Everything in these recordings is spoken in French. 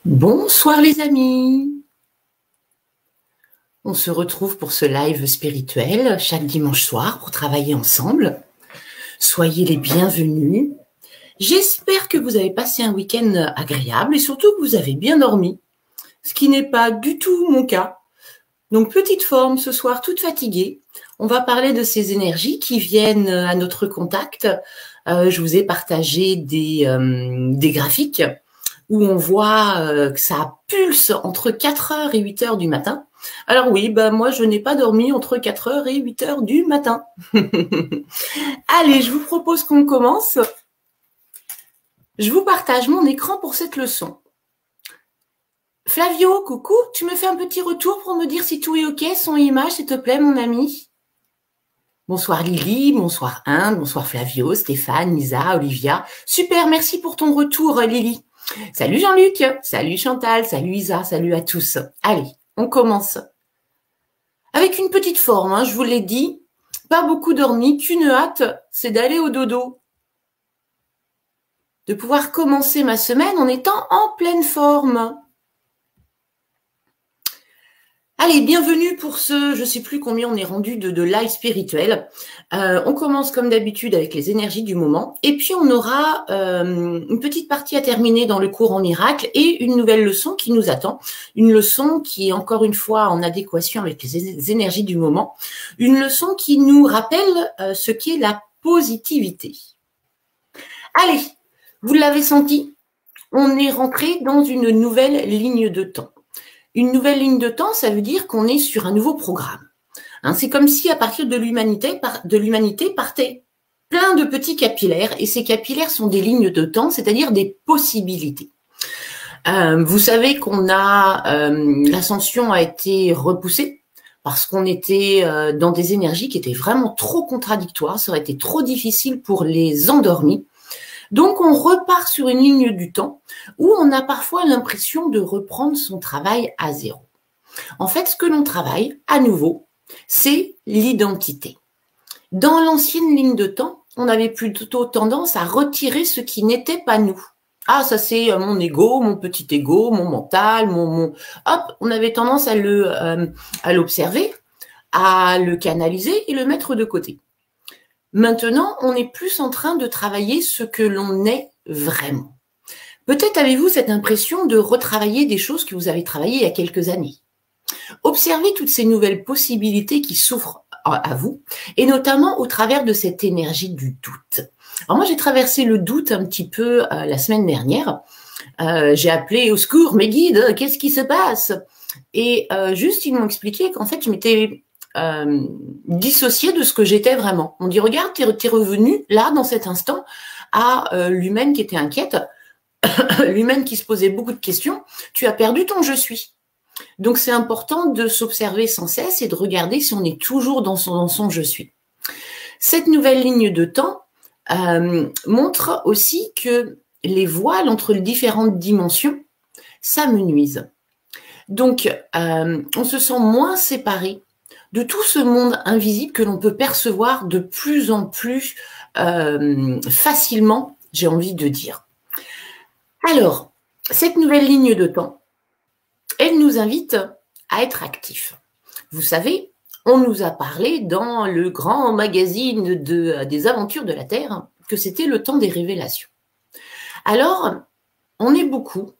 Bonsoir les amis. On se retrouve pour ce live spirituel chaque dimanche soir pour travailler ensemble. Soyez les bienvenus. J'espère que vous avez passé un week-end agréable et surtout que vous avez bien dormi, ce qui n'est pas du tout mon cas. Donc petite forme ce soir, toute fatiguée. On va parler de ces énergies qui viennent à notre contact. Je vous ai partagé des graphiques où on voit que ça pulse entre 4h et 8h du matin. Alors oui, moi je n'ai pas dormi entre 4h et 8h du matin. Allez, je vous propose qu'on commence. Je vous partage mon écran pour cette leçon. Flavio, coucou, tu me fais un petit retour pour me dire si tout est ok, son et image, s'il te plaît, mon ami. Bonsoir Lily, bonsoir Inde, bonsoir Flavio, Stéphane, Lisa, Olivia. Super, merci pour ton retour Lily. Salut Jean-Luc, salut Chantal, salut Isa, salut à tous. Allez, on commence. Avec une petite forme, je vous l'ai dit, pas beaucoup dormi, qu'une hâte, c'est d'aller au dodo. De pouvoir commencer ma semaine en étant en pleine forme. Allez, bienvenue pour ce, je ne sais plus combien on est rendu de live spirituel. On commence comme d'habitude avec les énergies du moment. Et puis, on aura une petite partie à terminer dans le cours en miracle et une nouvelle leçon qui nous attend. Une leçon qui est encore une fois en adéquation avec les énergies du moment. Une leçon qui nous rappelle ce qu'est la positivité. Allez, vous l'avez senti, on est rentré dans une nouvelle ligne de temps. Une nouvelle ligne de temps, ça veut dire qu'on est sur un nouveau programme. C'est comme si à partir de l'humanité partaient plein de petits capillaires, et ces capillaires sont des lignes de temps, c'est-à-dire des possibilités. Vous savez qu'on a l'ascension a été repoussée parce qu'on était dans des énergies qui étaient vraiment trop contradictoires, ça aurait été trop difficile pour les endormis. Donc, on repart sur une ligne du temps où on a parfois l'impression de reprendre son travail à zéro. En fait, ce que l'on travaille, à nouveau, c'est l'identité. Dans l'ancienne ligne de temps, on avait plutôt tendance à retirer ce qui n'était pas nous. Ah, ça c'est mon ego, mon petit ego, mon mental, Hop, on avait tendance à l'observer, à le canaliser et le mettre de côté. Maintenant, on est plus en train de travailler ce que l'on est vraiment. Peut-être avez-vous cette impression de retravailler des choses que vous avez travaillées il y a quelques années. Observez toutes ces nouvelles possibilités qui s'ouvrent à vous, et notamment au travers de cette énergie du doute. Alors moi, j'ai traversé le doute un petit peu la semaine dernière. J'ai appelé au secours mes guides, qu'est-ce qui se passe? Et juste, ils m'ont expliqué qu'en fait, je m'étais dissociée de ce que j'étais vraiment. On dit, regarde, t'es revenu là, dans cet instant, à l'humaine qui était inquiète, l'humaine qui se posait beaucoup de questions, tu as perdu ton « je suis ». Donc, c'est important de s'observer sans cesse et de regarder si on est toujours dans son « je suis ». Cette nouvelle ligne de temps montre aussi que les voiles entre les différentes dimensions s'amenuisent. Donc, on se sent moins séparé de tout ce monde invisible que l'on peut percevoir de plus en plus facilement, j'ai envie de dire. Alors, cette nouvelle ligne de temps, elle nous invite à être actifs. Vous savez, on nous a parlé dans le grand magazine des aventures de la Terre que c'était le temps des révélations. Alors, on est beaucoup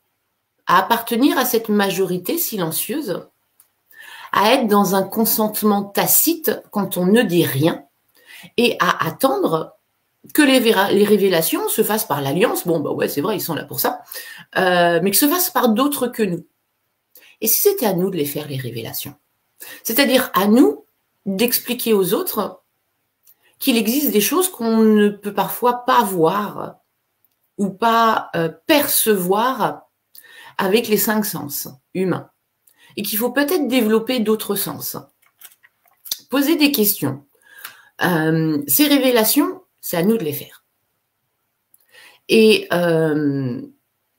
à appartenir à cette majorité silencieuse, à être dans un consentement tacite quand on ne dit rien et à attendre que les révélations se fassent par l'alliance. Bon, ouais, c'est vrai, ils sont là pour ça, mais que se fassent par d'autres que nous. Et si c'était à nous de les faire, les révélations? C'est-à-dire à nous d'expliquer aux autres qu'il existe des choses qu'on ne peut parfois pas voir ou pas percevoir avec les 5 sens humains. Et qu'il faut peut-être développer d'autres sens. Poser des questions. Ces révélations, c'est à nous de les faire. Et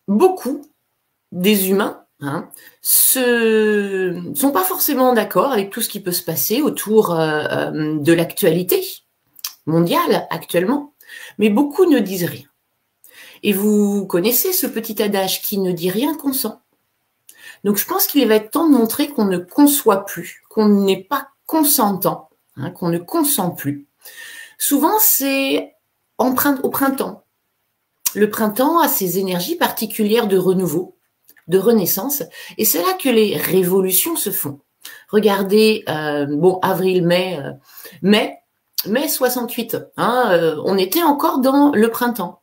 beaucoup des humains sont pas forcément d'accord avec tout ce qui peut se passer autour de l'actualité mondiale actuellement, mais beaucoup ne disent rien. Et vous connaissez ce petit adage qui ne dit rien consent. Donc, je pense qu'il va être temps de montrer qu'on ne conçoit plus, qu'on n'est pas consentant, hein, qu'on ne consent plus. Souvent, c'est au printemps. Le printemps a ses énergies particulières de renouveau, de renaissance, et c'est là que les révolutions se font. Regardez, avril, mai 68, hein, on était encore dans le printemps.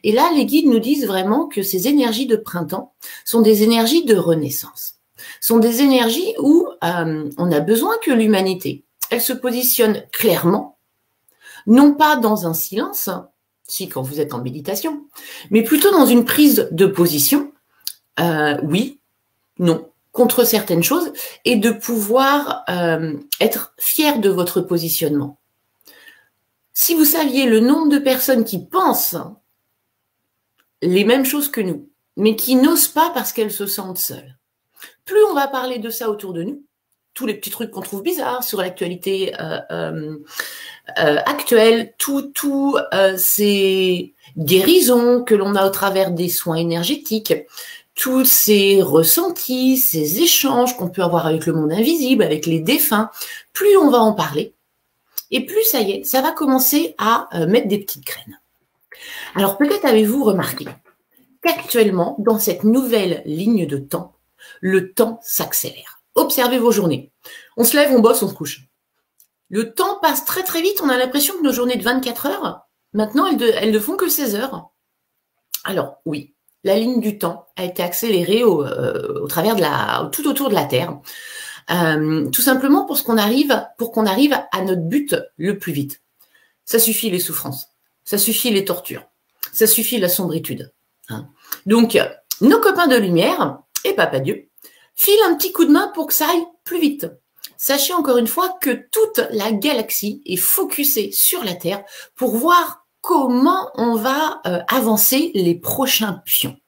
Et là, les guides nous disent vraiment que ces énergies de printemps sont des énergies de renaissance, sont des énergies où on a besoin que l'humanité, elle se positionne clairement, non pas dans un silence, si quand vous êtes en méditation, mais plutôt dans une prise de position, oui, non, contre certaines choses, et de pouvoir être fier de votre positionnement. Si vous saviez le nombre de personnes qui pensent les mêmes choses que nous, mais qui n'osent pas parce qu'elles se sentent seules, plus on va parler de ça autour de nous, tous les petits trucs qu'on trouve bizarres sur l'actualité actuelle, ces guérisons que l'on a au travers des soins énergétiques, tous ces ressentis, ces échanges qu'on peut avoir avec le monde invisible, avec les défunts, plus on va en parler, et plus ça y est, ça va commencer à mettre des petites graines. Alors peut-être avez-vous remarqué qu'actuellement, dans cette nouvelle ligne de temps, le temps s'accélère. Observez vos journées. On se lève, on bosse, on se couche. Le temps passe très très vite. On a l'impression que nos journées de 24 heures, maintenant, elles ne font que 16 heures. Alors oui, la ligne du temps a été accélérée au travers tout autour de la Terre. Tout simplement pour qu'on arrive à notre but le plus vite. Ça suffit les souffrances, ça suffit les tortures, ça suffit la sombritude. Hein. Donc, nos copains de lumière, et Papa Dieu, filent un petit coup de main pour que ça aille plus vite. Sachez encore une fois que toute la galaxie est focusée sur la Terre pour voir comment on va avancer les prochains pions.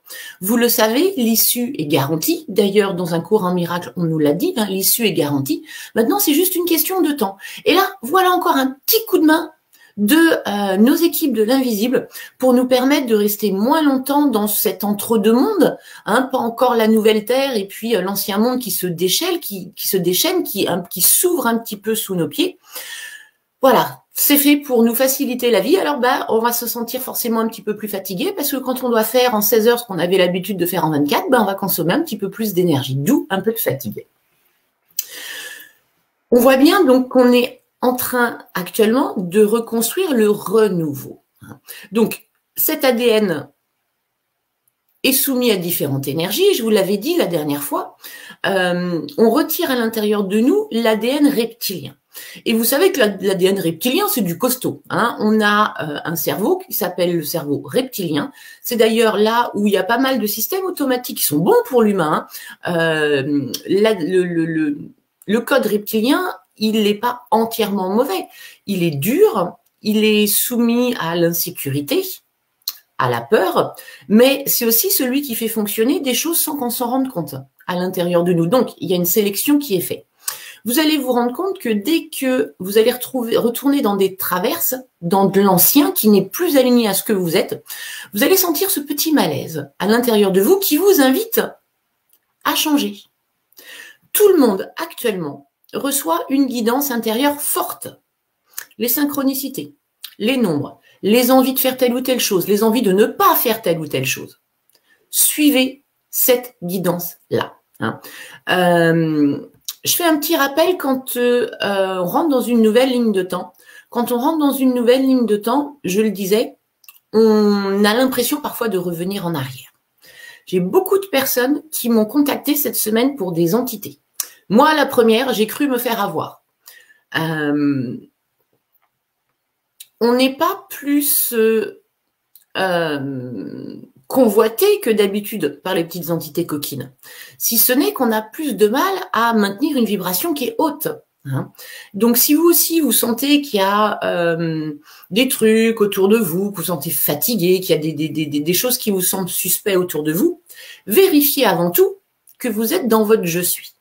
Vous le savez, l'issue est garantie. D'ailleurs, dans un cours en miracle, on nous l'a dit, hein, l'issue est garantie. Maintenant, c'est juste une question de temps. Et là, voilà encore un petit coup de main de nos équipes de l'invisible pour nous permettre de rester moins longtemps dans cet entre-deux mondes, hein, pas encore la nouvelle terre et puis l'ancien monde qui se déchaîne, qui s'ouvre un petit peu sous nos pieds. Voilà, c'est fait pour nous faciliter la vie. Alors on va se sentir forcément un petit peu plus fatigué parce que quand on doit faire en 16 heures ce qu'on avait l'habitude de faire en 24, on va consommer un petit peu plus d'énergie, d'où un peu de fatigue. On voit bien donc qu'on est en train actuellement de reconstruire le renouveau. Donc, cet ADN est soumis à différentes énergies, je vous l'avais dit la dernière fois. On retire à l'intérieur de nous l'ADN reptilien. Et vous savez que l'ADN reptilien, c'est du costaud. Hein. On a un cerveau qui s'appelle le cerveau reptilien. C'est d'ailleurs là où il y a pas mal de systèmes automatiques qui sont bons pour l'humain. Le code reptilien, il n'est pas entièrement mauvais. Il est dur, il est soumis à l'insécurité, à la peur, mais c'est aussi celui qui fait fonctionner des choses sans qu'on s'en rende compte à l'intérieur de nous. Donc, il y a une sélection qui est faite. Vous allez vous rendre compte que dès que vous allez retourner dans des traverses, dans de l'ancien qui n'est plus aligné à ce que vous êtes, vous allez sentir ce petit malaise à l'intérieur de vous qui vous invite à changer. Tout le monde actuellement reçoit une guidance intérieure forte. Les synchronicités, les nombres, les envies de faire telle ou telle chose, les envies de ne pas faire telle ou telle chose. Suivez cette guidance-là. Hein. Je fais un petit rappel quand on rentre dans une nouvelle ligne de temps. Quand on rentre dans une nouvelle ligne de temps, je le disais, on a l'impression parfois de revenir en arrière. J'ai beaucoup de personnes qui m'ont contacté cette semaine pour des entités. Moi, la première, j'ai cru me faire avoir. On n'est pas plus convoité que d'habitude par les petites entités coquines. Si ce n'est qu'on a plus de mal à maintenir une vibration qui est haute. Hein. Donc, si vous aussi, vous sentez qu'il y a des trucs autour de vous, que vous sentez fatigué, qu'il y a des choses qui vous semblent suspectes autour de vous, vérifiez avant tout que vous êtes dans votre « je suis ».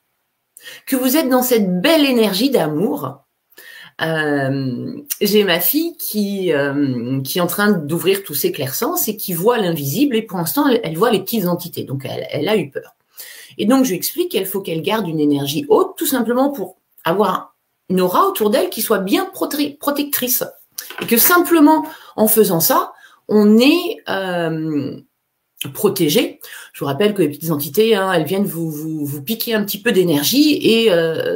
Que vous êtes dans cette belle énergie d'amour. J'ai ma fille qui est en train d'ouvrir tous ses clairsens et qui voit l'invisible et pour l'instant, elle voit les petites entités. Donc, elle a eu peur. Et donc, je lui explique qu'il faut qu'elle garde une énergie haute, tout simplement pour avoir une aura autour d'elle qui soit bien protectrice. Et que simplement, en faisant ça, on est protégé. Je vous rappelle que les petites entités, hein, elles viennent vous piquer un petit peu d'énergie et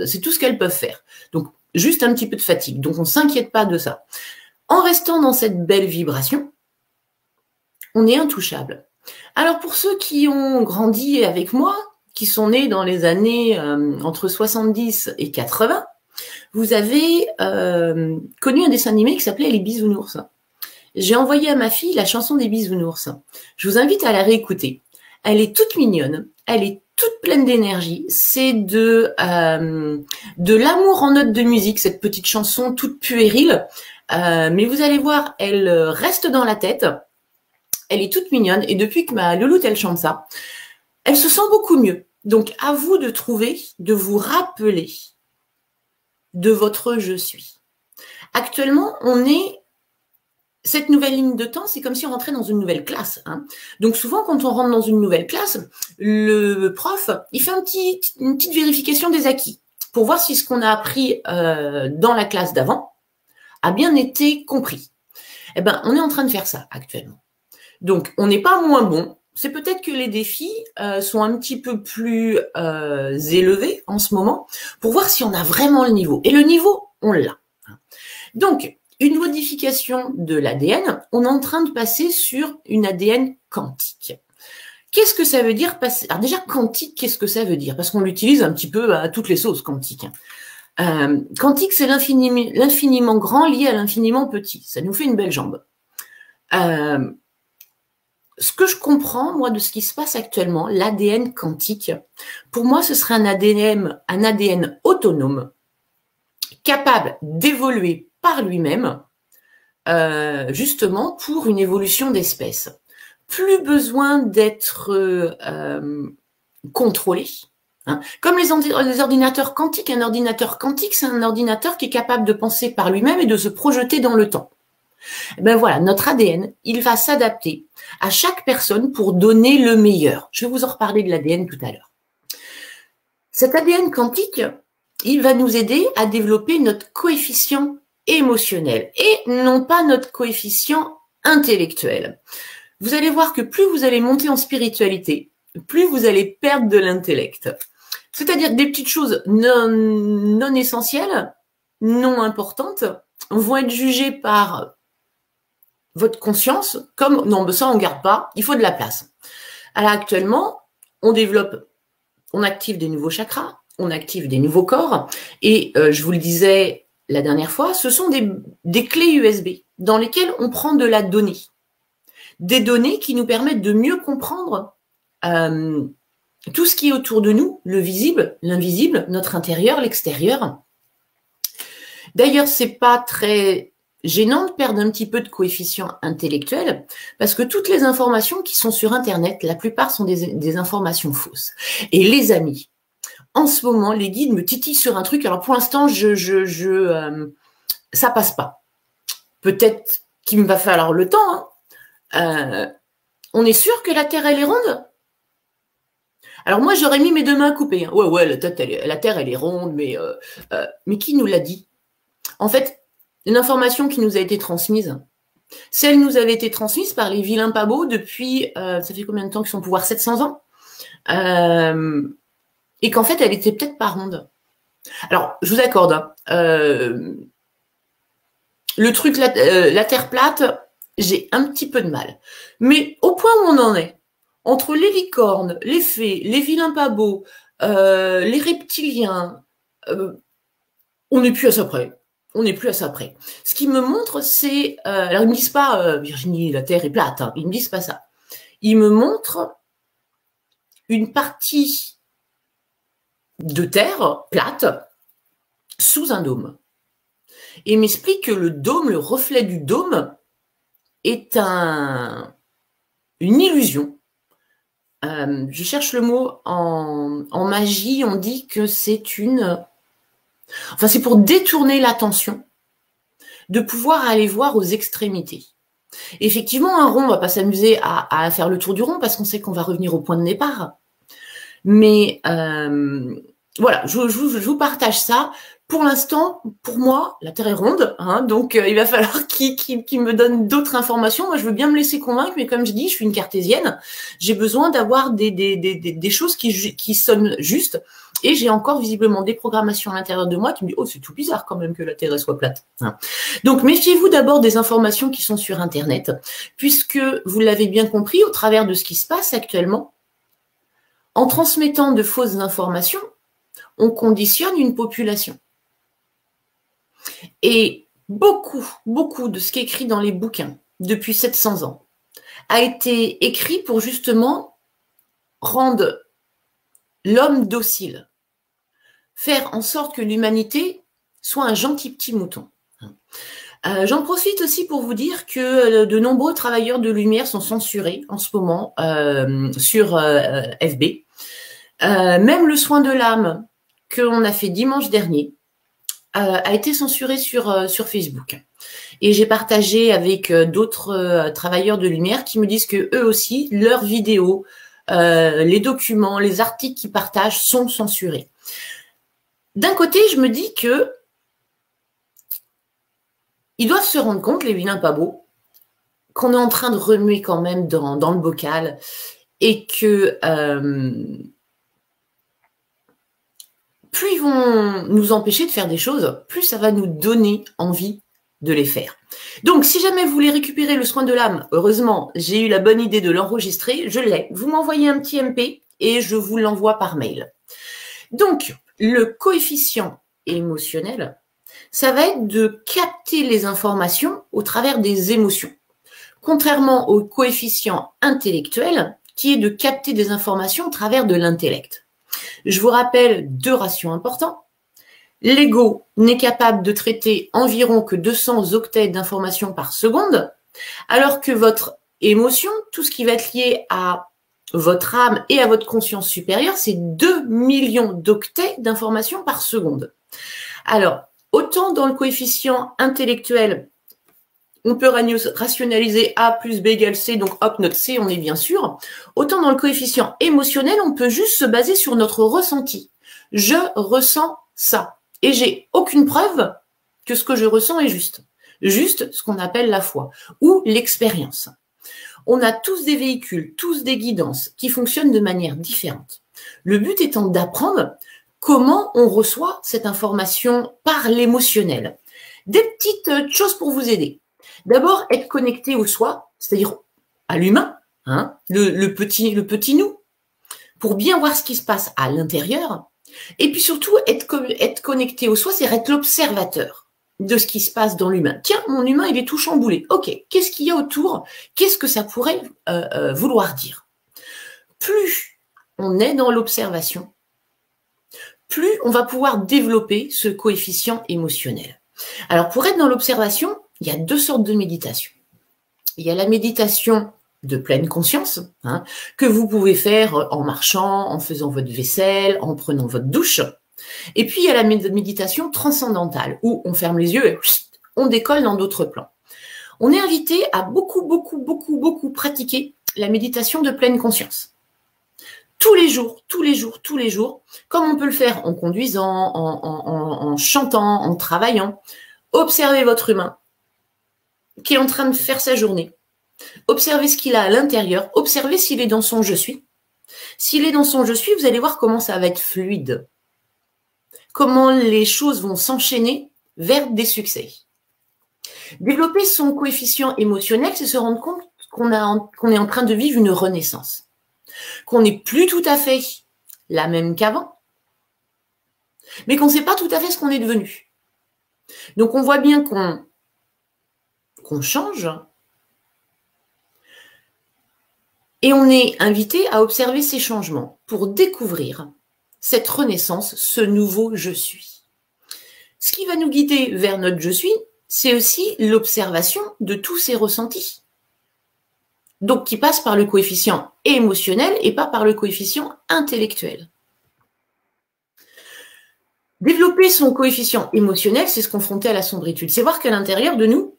c'est tout ce qu'elles peuvent faire. Donc, juste un petit peu de fatigue. Donc, on ne s'inquiète pas de ça. En restant dans cette belle vibration, on est intouchable. Alors, pour ceux qui ont grandi avec moi, qui sont nés dans les années entre 70 et 80, vous avez connu un dessin animé qui s'appelait Les Bisounours. J'ai envoyé à ma fille la chanson des Bisounours. Je vous invite à la réécouter. Elle est toute mignonne, elle est toute pleine d'énergie. C'est de l'amour en notes de musique, cette petite chanson toute puérile. Mais vous allez voir, elle reste dans la tête. Elle est toute mignonne. Et depuis que ma louloute, elle chante ça, elle se sent beaucoup mieux. Donc, à vous de trouver, de vous rappeler de votre je suis. Actuellement, on est cette nouvelle ligne de temps, c'est comme si on rentrait dans une nouvelle classe. Hein. Donc souvent, quand on rentre dans une nouvelle classe, le prof, il fait une petite vérification des acquis pour voir si ce qu'on a appris dans la classe d'avant a bien été compris. Eh ben, on est en train de faire ça actuellement. Donc, on n'est pas moins bon. C'est peut-être que les défis sont un petit peu plus élevés en ce moment pour voir si on a vraiment le niveau. Et le niveau, on l'a. Donc, une modification de l'ADN, on est en train de passer sur une ADN quantique. Qu'est-ce que ça veut dire passer? Alors déjà, quantique, qu'est-ce que ça veut dire? Parce qu'on l'utilise un petit peu à toutes les sauces, quantique. Quantique, c'est l'infiniment grand lié à l'infiniment petit. Ça nous fait une belle jambe. Ce que je comprends, moi, de ce qui se passe actuellement, l'ADN quantique, pour moi, ce serait un ADN autonome, capable d'évoluer par lui-même, justement pour une évolution d'espèce. Plus besoin d'être contrôlé. Hein. Comme les ordinateurs quantiques, un ordinateur quantique, c'est un ordinateur qui est capable de penser par lui-même et de se projeter dans le temps. Ben voilà, notre ADN, il va s'adapter à chaque personne pour donner le meilleur. Je vais vous en reparler de l'ADN tout à l'heure. Cet ADN quantique, il va nous aider à développer notre coefficient émotionnel et non pas notre coefficient intellectuel. Vous allez voir que plus vous allez monter en spiritualité, plus vous allez perdre de l'intellect. C'est-à-dire des petites choses non essentielles, non importantes, vont être jugées par votre conscience comme non, ça on garde pas, il faut de la place. Alors actuellement, on développe, on active des nouveaux chakras, on active des nouveaux corps et je vous le disais la dernière fois, ce sont des clés USB dans lesquelles on prend de la donnée. Des données qui nous permettent de mieux comprendre tout ce qui est autour de nous, le visible, l'invisible, notre intérieur, l'extérieur. D'ailleurs, c'est pas très gênant de perdre un petit peu de coefficient intellectuel parce que toutes les informations qui sont sur Internet, la plupart sont des informations fausses. Et les amis, en ce moment, les guides me titillent sur un truc. Alors pour l'instant, ça passe pas. Peut-être qu'il me va falloir le temps. Hein. On est sûr que la Terre, elle est ronde? Alors moi, j'aurais mis mes deux mains coupées. Hein. Ouais, la Terre, elle est ronde, mais qui nous l'a dit? En fait, l'information qui nous a été transmise, celle nous avait été transmise par les vilains pas beaux depuis, ça fait combien de temps qu'ils sont au pouvoir? 700 ans et qu'en fait, elle était peut-être pas ronde. Alors, je vous accorde, hein, le truc, la Terre plate, j'ai un petit peu de mal. Mais au point où on en est, entre les licornes, les fées, les vilains pas beaux, les reptiliens, on n'est plus à ça près. On n'est plus à ça près. Ce qui me montre, c'est... alors, ils ne me disent pas, Virginie, la Terre est plate. Hein, ils ne me disent pas ça. Ils me montrent une partie de Terre plate sous un dôme. Et ils m'expliquent que le dôme, le reflet du dôme, est une illusion. Je cherche le mot en magie. On dit que c'est une... Enfin, c'est pour détourner l'attention, de pouvoir aller voir aux extrémités. Et effectivement, un rond, on ne va pas s'amuser à faire le tour du rond parce qu'on sait qu'on va revenir au point de départ. Mais voilà, je vous partage ça. Pour l'instant, pour moi, la Terre est ronde, hein, donc il va falloir qu'il me donne d'autres informations. Moi, je veux bien me laisser convaincre, mais comme je dis, je suis une cartésienne. J'ai besoin d'avoir des choses qui sonnent justes. Et j'ai encore visiblement des programmations à l'intérieur de moi qui me disent « Oh, c'est tout bizarre quand même que la Terre soit plate. Hein. » Donc, méfiez-vous d'abord des informations qui sont sur Internet, puisque, vous l'avez bien compris, au travers de ce qui se passe actuellement, en transmettant de fausses informations, on conditionne une population. Et beaucoup de ce qui est écrit dans les bouquins depuis 700 ans a été écrit pour justement rendre l'homme docile, faire en sorte que l'humanité soit un gentil petit mouton. J'en profite aussi pour vous dire que de nombreux travailleurs de lumière sont censurés en ce moment sur FB. Même le soin de l'âme qu'on a fait dimanche dernier a été censuré sur Facebook. Et j'ai partagé avec d'autres travailleurs de lumière qui me disent que eux aussi, leurs vidéos, les documents, les articles qu'ils partagent sont censurés. D'un côté, je me dis que ils doivent se rendre compte, les vilains pas beaux, qu'on est en train de remuer quand même dans le bocal et que plus ils vont nous empêcher de faire des choses, plus ça va nous donner envie de les faire. Donc, si jamais vous voulez récupérer le soin de l'âme, heureusement, j'ai eu la bonne idée de l'enregistrer, je l'ai. Vous m'envoyez un petit MP et je vous l'envoie par mail. Donc, le coefficient émotionnel, ça va être de capter les informations au travers des émotions. Contrairement au coefficient intellectuel, qui est de capter des informations au travers de l'intellect. Je vous rappelle 2 ratios importants. L'ego n'est capable de traiter environ que 200 octets d'informations par seconde, alors que votre émotion, tout ce qui va être lié à votre âme et à votre conscience supérieure, c'est 2 millions d'octets d'informations par seconde. Alors, autant dans le coefficient intellectuel, on peut rationaliser A plus B égale C, donc hop, notre C, on est bien sûr. Autant dans le coefficient émotionnel, on peut juste se baser sur notre ressenti. Je ressens ça. Et j'ai aucune preuve que ce que je ressens est juste. Juste ce qu'on appelle la foi ou l'expérience. On a tous des véhicules, tous des guidances qui fonctionnent de manière différente. Le but étant d'apprendre comment on reçoit cette information par l'émotionnel. Des petites choses pour vous aider. D'abord, être connecté au soi, c'est-à-dire à l'humain, hein, le petit nous, pour bien voir ce qui se passe à l'intérieur. Et puis surtout, être connecté au soi, c'est être l'observateur de ce qui se passe dans l'humain. Tiens, mon humain, il est tout chamboulé. Ok, qu'est-ce qu'il y a autour? Qu'est-ce que ça pourrait vouloir dire? Plus on est dans l'observation, plus on va pouvoir développer ce coefficient émotionnel. Alors, pour être dans l'observation, il y a 2 sortes de méditation. Il y a la méditation de pleine conscience, hein, que vous pouvez faire en marchant, en faisant votre vaisselle, en prenant votre douche. Et puis, il y a la méditation transcendantale, où on ferme les yeux et on décolle dans d'autres plans. On est invité à beaucoup pratiquer la méditation de pleine conscience. Tous les jours, comme on peut le faire en conduisant, en chantant, en travaillant. Observez votre humain qui est en train de faire sa journée. Observez ce qu'il a à l'intérieur. Observez s'il est dans son « je suis ». S'il est dans son « je suis », vous allez voir comment ça va être fluide. Comment les choses vont s'enchaîner vers des succès. Développer son coefficient émotionnel, c'est se rendre compte qu'on est en train de vivre une renaissance. Qu'on n'est plus tout à fait la même qu'avant, mais qu'on ne sait pas tout à fait ce qu'on est devenu. Donc, on voit bien qu'on change et on est invité à observer ces changements pour découvrir cette renaissance, ce nouveau « je suis ». Ce qui va nous guider vers notre « je suis », c'est aussi l'observation de tous ces ressentis. Donc, qui passe par le coefficient émotionnel et pas par le coefficient intellectuel. Développer son coefficient émotionnel, c'est se confronter à la sombritude. C'est voir qu'à l'intérieur de nous,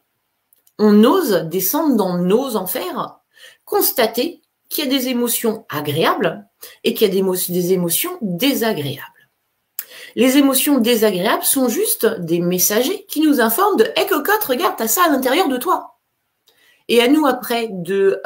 on ose descendre dans nos enfers, constater qu'il y a des émotions agréables et qu'il y a des émotions désagréables. Les émotions désagréables sont juste des messagers qui nous informent de « Hey cocotte, regarde, t'as ça à l'intérieur de toi ». Et à nous après de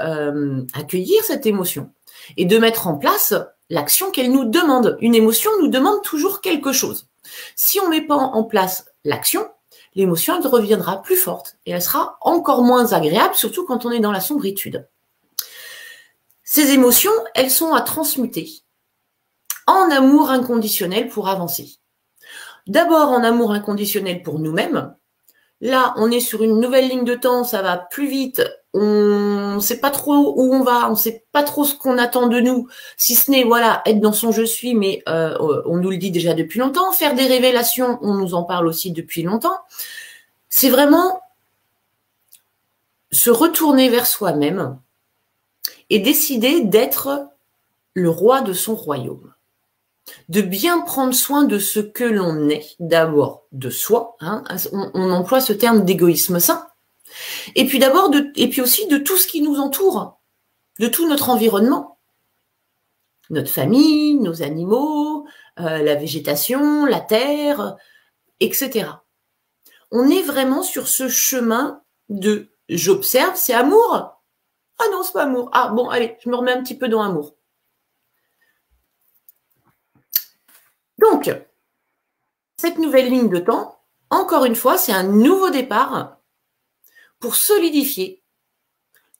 accueillir cette émotion et de mettre en place l'action qu'elle nous demande. Une émotion nous demande toujours quelque chose. Si on ne met pas en place l'action, l'émotion elle reviendra plus forte et elle sera encore moins agréable, surtout quand on est dans la sombritude. Ces émotions, elles sont à transmuter en amour inconditionnel pour avancer. D'abord en amour inconditionnel pour nous-mêmes. Là, on est sur une nouvelle ligne de temps, ça va plus vite, on ne sait pas trop où on va, on ne sait pas trop ce qu'on attend de nous, si ce n'est voilà être dans son je suis, mais on nous le dit déjà depuis longtemps. Faire des révélations, on nous en parle aussi depuis longtemps. C'est vraiment se retourner vers soi-même et décider d'être le roi de son royaume. De bien prendre soin de ce que l'on est, d'abord de soi, hein, on emploie ce terme d'égoïsme sain, et puis aussi de tout ce qui nous entoure, de tout notre environnement, notre famille, nos animaux, la végétation, la terre, etc. On est vraiment sur ce chemin de j'observe, c'est amour? Ah non, c'est pas amour. Ah bon, allez, je me remets un petit peu dans amour. Donc, cette nouvelle ligne de temps, encore une fois, c'est un nouveau départ pour solidifier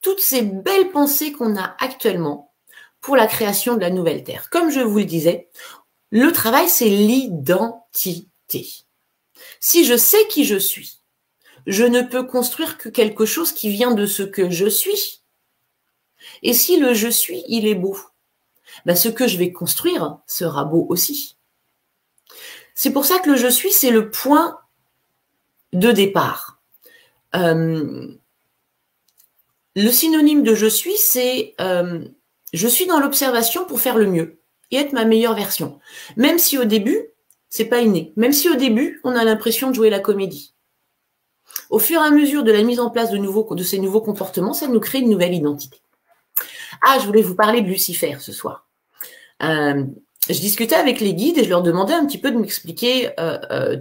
toutes ces belles pensées qu'on a actuellement pour la création de la nouvelle Terre. Comme je vous le disais, le travail, c'est l'identité. Si je sais qui je suis, je ne peux construire que quelque chose qui vient de ce que je suis. Et si le je suis, il est beau, ben ce que je vais construire sera beau aussi. C'est pour ça que le je suis, c'est le point de départ. Le synonyme de je suis, c'est je suis dans l'observation pour faire le mieux et être ma meilleure version. Même si au début, c'est pas inné. Même si au début, on a l'impression de jouer la comédie. Au fur et à mesure de la mise en place de ces nouveaux comportements, ça nous crée une nouvelle identité. Ah, je voulais vous parler de Lucifer ce soir. Je discutais avec les guides et je leur demandais un petit peu de m'expliquer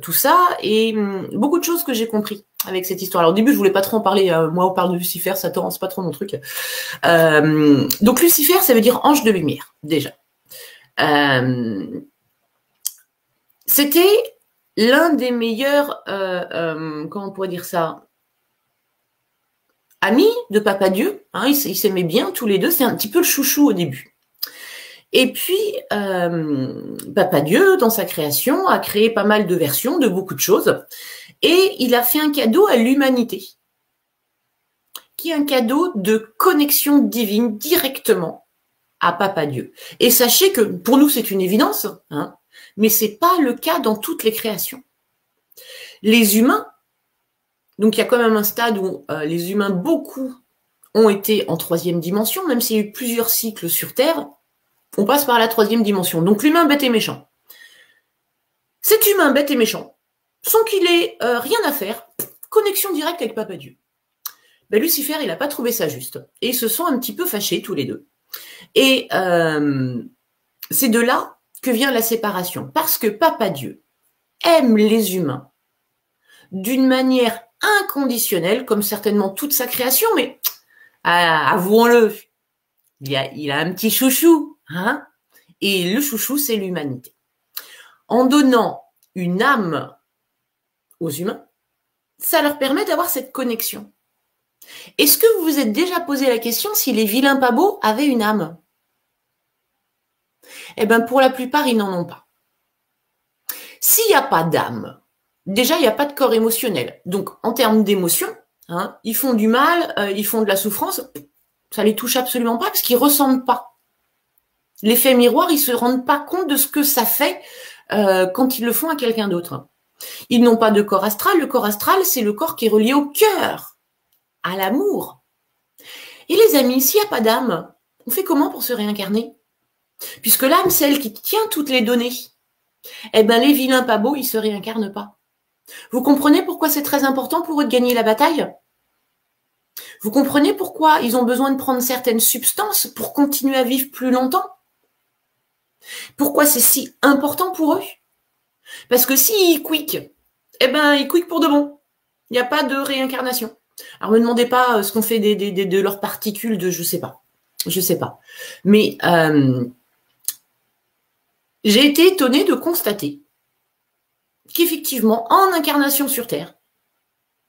tout ça et beaucoup de choses que j'ai compris avec cette histoire. Alors au début, je voulais pas trop en parler. Moi, on parle de Lucifer, Satan, c'est pas trop mon truc. Donc Lucifer, ça veut dire ange de lumière, déjà. C'était l'un des meilleurs, comment on pourrait dire ça, amis de Papa Dieu. Hein, ils s'aimaient bien tous les deux. C'est un petit peu le chouchou au début. Et puis, Papa Dieu, dans sa création, a créé pas mal de versions de beaucoup de choses. Et il a fait un cadeau à l'humanité, qui est un cadeau de connexion divine directement à Papa Dieu. Et sachez que, pour nous, c'est une évidence, hein, mais c'est pas le cas dans toutes les créations. Les humains, donc il y a quand même un stade où les humains, beaucoup, ont été en 3e dimension, même s'il y a eu plusieurs cycles sur Terre, on passe par la 3e dimension. Donc l'humain bête et méchant. Cet humain bête et méchant, sans qu'il ait rien à faire, connexion directe avec Papa Dieu. Ben, Lucifer, il n'a pas trouvé ça juste. Et ils se sont un petit peu fâchés tous les deux. Et c'est de là que vient la séparation. Parce que Papa Dieu aime les humains d'une manière inconditionnelle, comme certainement toute sa création, mais avouons-le, il a un petit chouchou. Hein, et le chouchou, c'est l'humanité. En donnant une âme aux humains, ça leur permet d'avoir cette connexion. Est-ce que vous vous êtes déjà posé la question si les vilains pas beaux avaient une âme? Eh bien, pour la plupart, ils n'en ont pas. S'il n'y a pas d'âme, déjà, il n'y a pas de corps émotionnel. Donc, en termes d'émotion, hein, ils font du mal, ils font de la souffrance, ça les touche absolument pas parce qu'ils ne ressentent pas. L'effet miroir, ils ne se rendent pas compte de ce que ça fait quand ils le font à quelqu'un d'autre. Ils n'ont pas de corps astral. Le corps astral, c'est le corps qui est relié au cœur, à l'amour. Et les amis, s'il n'y a pas d'âme, on fait comment pour se réincarner? Puisque l'âme, c'est elle qui tient toutes les données. Eh bien, les vilains pas beaux, ils ne se réincarnent pas. Vous comprenez pourquoi c'est très important pour eux de gagner la bataille? Vous comprenez pourquoi ils ont besoin de prendre certaines substances pour continuer à vivre plus longtemps? Pourquoi c'est si important pour eux? Parce que s'ils quick, eh ben, ils quick pour de bon. Il n'y a pas de réincarnation. Alors, me demandez pas ce qu'on fait de leurs particules de je sais pas. Je sais pas. Mais j'ai été étonnée de constater qu'effectivement, en incarnation sur Terre,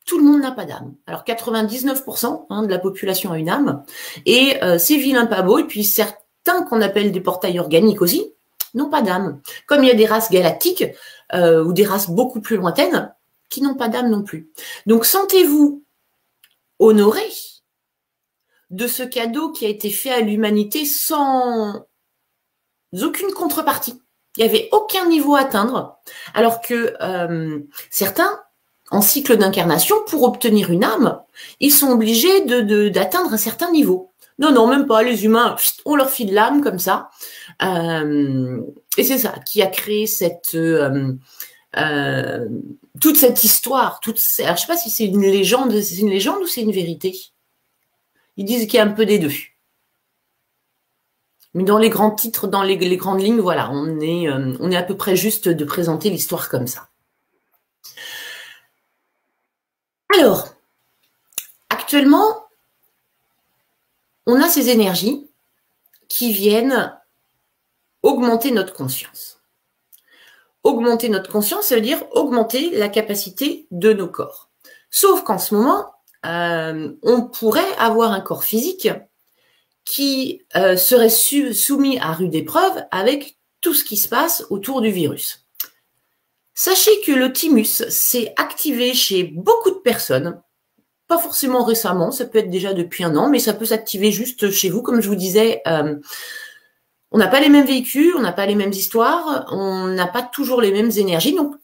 tout le monde n'a pas d'âme. Alors 99% de la population a une âme, et ces vilains pas beaux, et puis certains qu'on appelle des portails organiques aussi, n'ont pas d'âme. Comme il y a des races galactiques, ou des races beaucoup plus lointaines, qui n'ont pas d'âme non plus. Donc sentez-vous honoré de ce cadeau qui a été fait à l'humanité sans aucune contrepartie. Il n'y avait aucun niveau à atteindre, alors que certains, en cycle d'incarnation, pour obtenir une âme, ils sont obligés d'atteindre un certain niveau. Non, non, même pas. Les humains, on leur file l'âme comme ça. Et c'est ça qui a créé toute cette histoire. Alors, je sais pas si c'est une légende ou c'est une vérité. Ils disent qu'il y a un peu des deux. Mais dans les grands titres, dans les grandes lignes, voilà, on est à peu près juste de présenter l'histoire comme ça. Alors, actuellement, on a ces énergies qui viennent augmenter notre conscience. Augmenter notre conscience, ça veut dire augmenter la capacité de nos corps. Sauf qu'en ce moment, on pourrait avoir un corps physique qui serait soumis à rude épreuve avec tout ce qui se passe autour du virus. Sachez que le thymus s'est activé chez beaucoup de personnes, pas forcément récemment, ça peut être déjà depuis 1 an, mais ça peut s'activer juste chez vous. Comme je vous disais, on n'a pas les mêmes vécus, on n'a pas les mêmes histoires, on n'a pas toujours les mêmes énergies, donc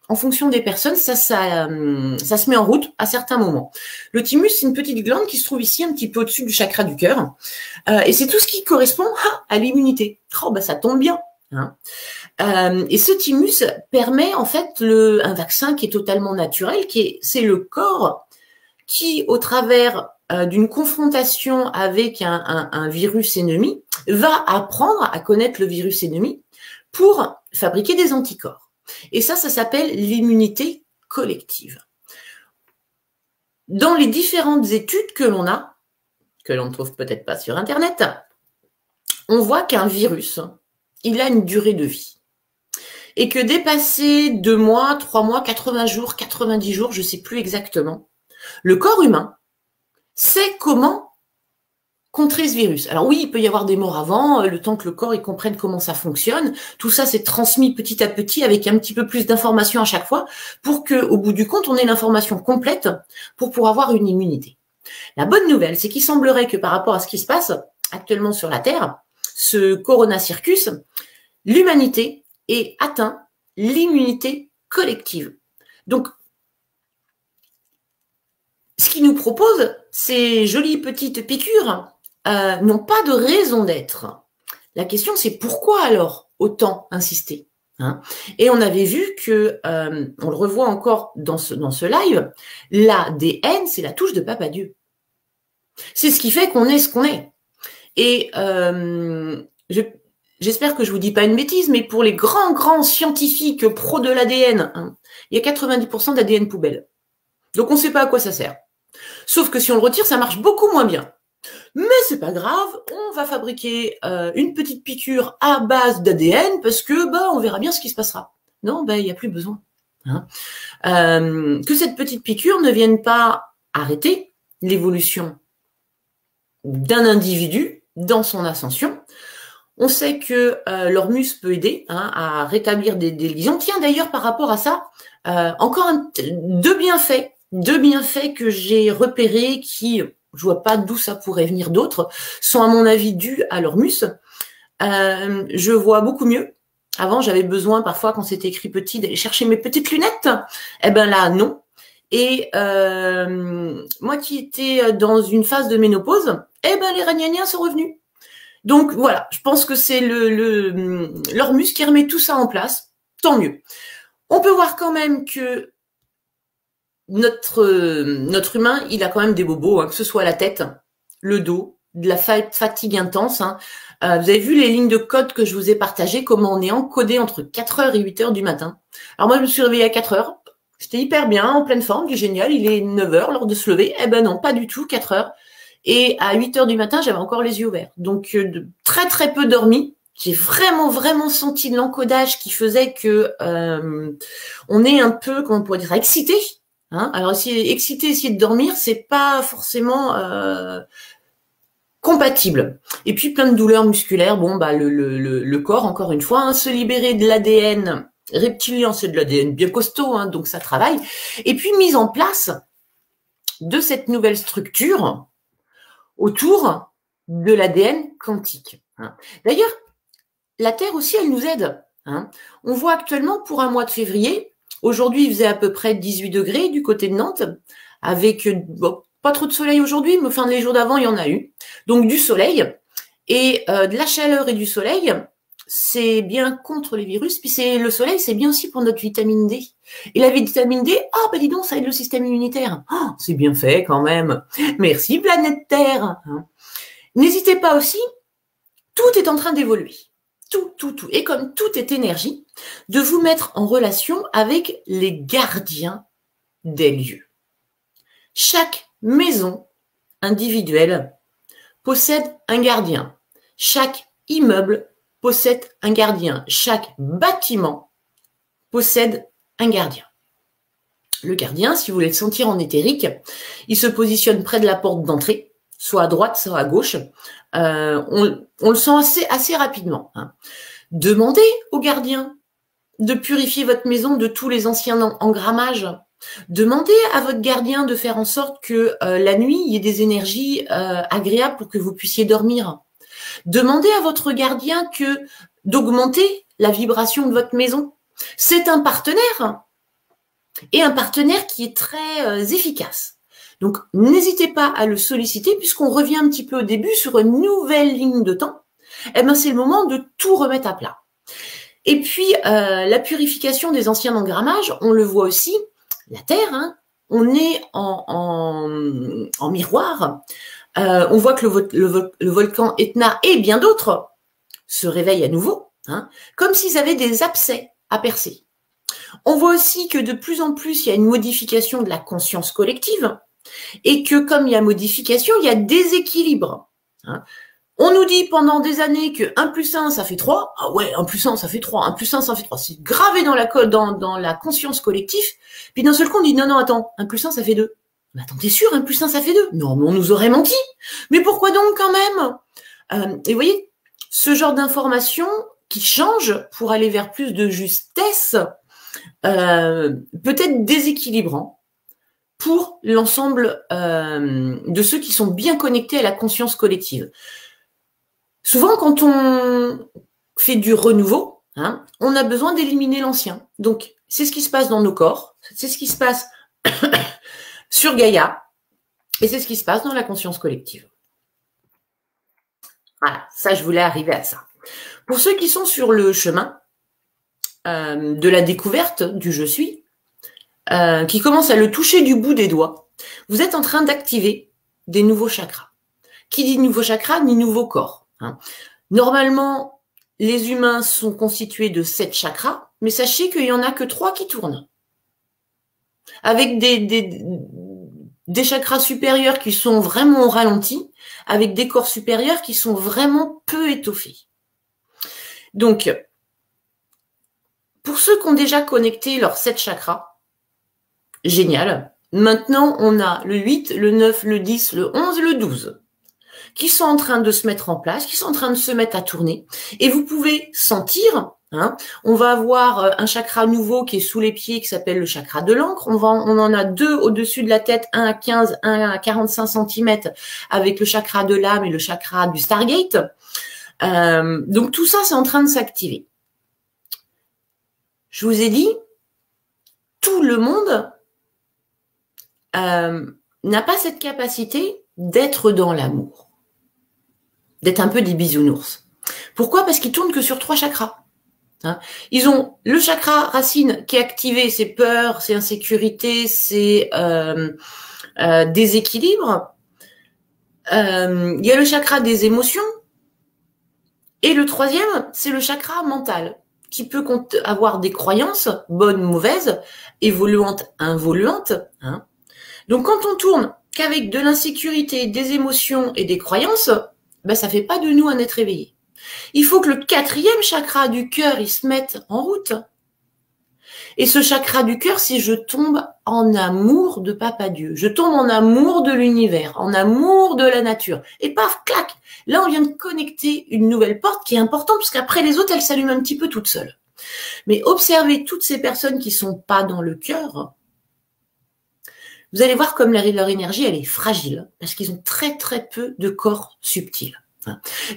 en fonction des personnes, ça se met en route à certains moments. Le thymus, c'est une petite glande qui se trouve ici, un petit peu au-dessus du chakra du cœur. Et c'est tout ce qui correspond à l'immunité. Oh, bah ça tombe bien. Hein. Et ce thymus permet en fait un vaccin qui est totalement naturel, c'est le corps qui, au travers d'une confrontation avec un virus ennemi, va apprendre à connaître le virus ennemi pour fabriquer des anticorps. Et ça s'appelle l'immunité collective. Dans les différentes études que l'on a, que l'on ne trouve peut-être pas sur Internet, on voit qu'un virus, il a une durée de vie. Et que dépasser 2 mois, 3 mois, 80 jours, 90 jours, je ne sais plus exactement, le corps humain sait comment contrer ce virus. Alors oui, il peut y avoir des morts avant, le temps que le corps il comprenne comment ça fonctionne. Tout ça, c'est transmis petit à petit avec un petit peu plus d'informations à chaque fois pour qu'au bout du compte, on ait l'information complète pour avoir une immunité. La bonne nouvelle, c'est qu'il semblerait que par rapport à ce qui se passe actuellement sur la Terre, ce Corona Circus, l'humanité ait atteint l'immunité collective. Donc, ce qu'il nous propose, ces jolies petites piqûres, n'ont pas de raison d'être. La question, c'est pourquoi alors autant insister, hein? Et on avait vu que, on le revoit encore dans ce live, l'ADN, c'est la touche de Papa Dieu. C'est ce qui fait qu'on est ce qu'on est. Et j'espère que je vous dis pas une bêtise, mais pour les grands scientifiques pros de l'ADN, hein, il y a 90% d'ADN poubelle. Donc on ne sait pas à quoi ça sert. Sauf que si on le retire, ça marche beaucoup moins bien. Mais c'est pas grave, on va fabriquer une petite piqûre à base d'ADN parce que on verra bien ce qui se passera. Non, il n'y a plus besoin. Hein. Que cette petite piqûre ne vienne pas arrêter l'évolution d'un individu dans son ascension. On sait que l'hormus peut aider à rétablir des lésions. Tiens, d'ailleurs, par rapport à ça, encore deux bienfaits que j'ai repérés qui, je vois pas d'où ça pourrait venir d'autres, sont à mon avis dus à l'hormus. Je vois beaucoup mieux. Avant, j'avais besoin parfois, quand c'était écrit petit, d'aller chercher mes petites lunettes. Eh ben là, non. Et moi qui étais dans une phase de ménopause, les ragnagnas sont revenus. Donc voilà, je pense que c'est l'hormus qui remet tout ça en place. Tant mieux. On peut voir quand même que notre humain, il a quand même des bobos, hein, que ce soit la tête, le dos, de la fatigue intense. Hein. Vous avez vu les lignes de code que je vous ai partagées, comment on est encodé entre 4h et 8h du matin. Alors moi, je me suis réveillée à 4h. J'étais hyper bien, en pleine forme, du génial. Il est 9h, l'heure de se lever. Eh ben non, pas du tout, 4h. Et à 8h du matin, j'avais encore les yeux ouverts. Donc, très, très peu dormi. J'ai vraiment, vraiment senti de l'encodage qui faisait que on est un peu, comment on pourrait dire, excité. Hein. Alors, excité, essayer de dormir, c'est pas forcément compatible. Et puis, plein de douleurs musculaires. Bon, bah, le corps, encore une fois, hein, se libérer de l'ADN reptilien, c'est de l'ADN bien costaud, hein, donc ça travaille. Et puis, mise en place de cette nouvelle structure autour de l'ADN quantique. Hein. D'ailleurs, la Terre aussi, elle nous aide. Hein. On voit actuellement pour un mois de février, aujourd'hui, il faisait à peu près 18 degrés du côté de Nantes, avec bon, pas trop de soleil aujourd'hui, mais enfin, les jours d'avant, il y en a eu. Donc, du soleil et de la chaleur et du soleil, c'est bien contre les virus. Puis le soleil, c'est bien aussi pour notre vitamine D. Et la vitamine D, ah ben dis donc, ça aide le système immunitaire. Oh, c'est bien fait quand même. Merci planète Terre. N'hésitez pas aussi, tout est en train d'évoluer. Tout. Et comme tout est énergie, de vous mettre en relation avec les gardiens des lieux. Chaque maison individuelle possède un gardien. Chaque immeuble possède un gardien. Chaque bâtiment possède un gardien. Le gardien, si vous voulez le sentir en éthérique, il se positionne près de la porte d'entrée, soit à droite, soit à gauche. On le sent assez rapidement. Hein. Demandez au gardien de purifier votre maison de tous les anciens engrammages. Demandez à votre gardien de faire en sorte que la nuit, il y ait des énergies agréables pour que vous puissiez dormir. Demandez à votre gardien d'augmenter la vibration de votre maison. C'est un partenaire et un partenaire qui est très efficace. Donc, n'hésitez pas à le solliciter puisqu'on revient un petit peu au début sur une nouvelle ligne de temps. Eh ben, c'est le moment de tout remettre à plat. Et puis, la purification des anciens engrammages, on le voit aussi, la Terre, hein, on est en miroir. On voit que le volcan Etna et bien d'autres se réveillent à nouveau, hein, comme s'ils avaient des abcès à percer. On voit aussi que de plus en plus, il y a une modification de la conscience collective et que comme il y a modification, il y a déséquilibre. Hein. On nous dit pendant des années que 1 plus 1, ça fait 3. Ah ouais, 1 plus 1, ça fait 3. 1 plus 1, ça fait 3. C'est gravé dans la conscience collective. Puis d'un seul coup, on dit non, attends, 1 plus 1, ça fait 2. Mais attends, t'es sûr, 1 plus 1, ça fait 2? Non, mais on nous aurait menti. Mais pourquoi donc quand même? Et vous voyez, ce genre d'information qui change pour aller vers plus de justesse, peut-être déséquilibrant pour l'ensemble de ceux qui sont bien connectés à la conscience collective. Souvent, quand on fait du renouveau, hein, on a besoin d'éliminer l'ancien. Donc, c'est ce qui se passe dans nos corps, c'est ce qui se passe sur Gaïa, et c'est ce qui se passe dans la conscience collective. Voilà, ça, je voulais arriver à ça. Pour ceux qui sont sur le chemin de la découverte du je suis, qui commencent à le toucher du bout des doigts, vous êtes en train d'activer des nouveaux chakras. Qui dit nouveau chakra, dit nouveau corps. Hein. Normalement, les humains sont constitués de 7 chakras, mais sachez qu'il n'y en a que 3 qui tournent. Avec des chakras supérieurs qui sont vraiment au ralenti, avec des corps supérieurs qui sont vraiment peu étoffés. Donc, pour ceux qui ont déjà connecté leurs 7 chakras, génial. Maintenant, on a le 8, le 9, le 10, le 11, le 12 qui sont en train de se mettre en place, qui sont en train de se mettre à tourner. Et vous pouvez sentir, hein, on va avoir un chakra nouveau qui est sous les pieds, qui s'appelle le chakra de l'encre. On en a 2 au-dessus de la tête, un à 15, un à 45 cm, avec le chakra de l'âme et le chakra du Stargate. Donc tout ça, c'est en train de s'activer. Je vous ai dit, tout le monde n'a pas cette capacité d'être dans l'amour, d'être un peu des bisounours. Pourquoi? Parce qu'ils tournent que sur 3 chakras. Hein. Ils ont le chakra racine qui est activé, c'est peur, c'est insécurité, c'est déséquilibre. Il y a le chakra des émotions. Et le troisième, c'est le chakra mental, qui peut avoir des croyances, bonnes, mauvaises, évoluantes, involuantes. Hein. Donc quand on tourne qu'avec de l'insécurité, des émotions et des croyances, ben, ça fait pas de nous un être éveillé. Il faut que le quatrième chakra du cœur, il se mette en route. Et ce chakra du cœur, si je tombe en amour de Papa Dieu, je tombe en amour de l'univers, en amour de la nature, et paf, clac, là on vient de connecter une nouvelle porte qui est importante, parce qu'après les autres, elles s'allument un petit peu toutes seules. Mais observez toutes ces personnes qui sont pas dans le cœur, vous allez voir comme leur énergie, elle est fragile, parce qu'ils ont très très peu de corps subtils.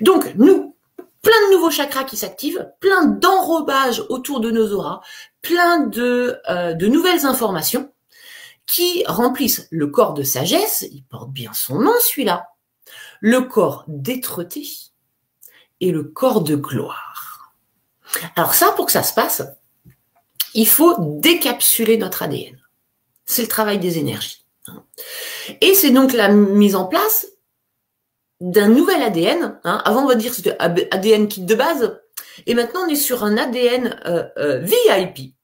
Donc, nous, plein de nouveaux chakras qui s'activent, plein d'enrobage autour de nos auras, plein de nouvelles informations qui remplissent le corps de sagesse, il porte bien son nom celui-là, le corps d'être-té et le corps de gloire. Alors ça, pour que ça se passe, il faut décapsuler notre ADN. C'est le travail des énergies. Et c'est donc la mise en place d'un nouvel ADN. Avant, on va dire que c'était ADN kit de base. Et maintenant, on est sur un ADN VIP.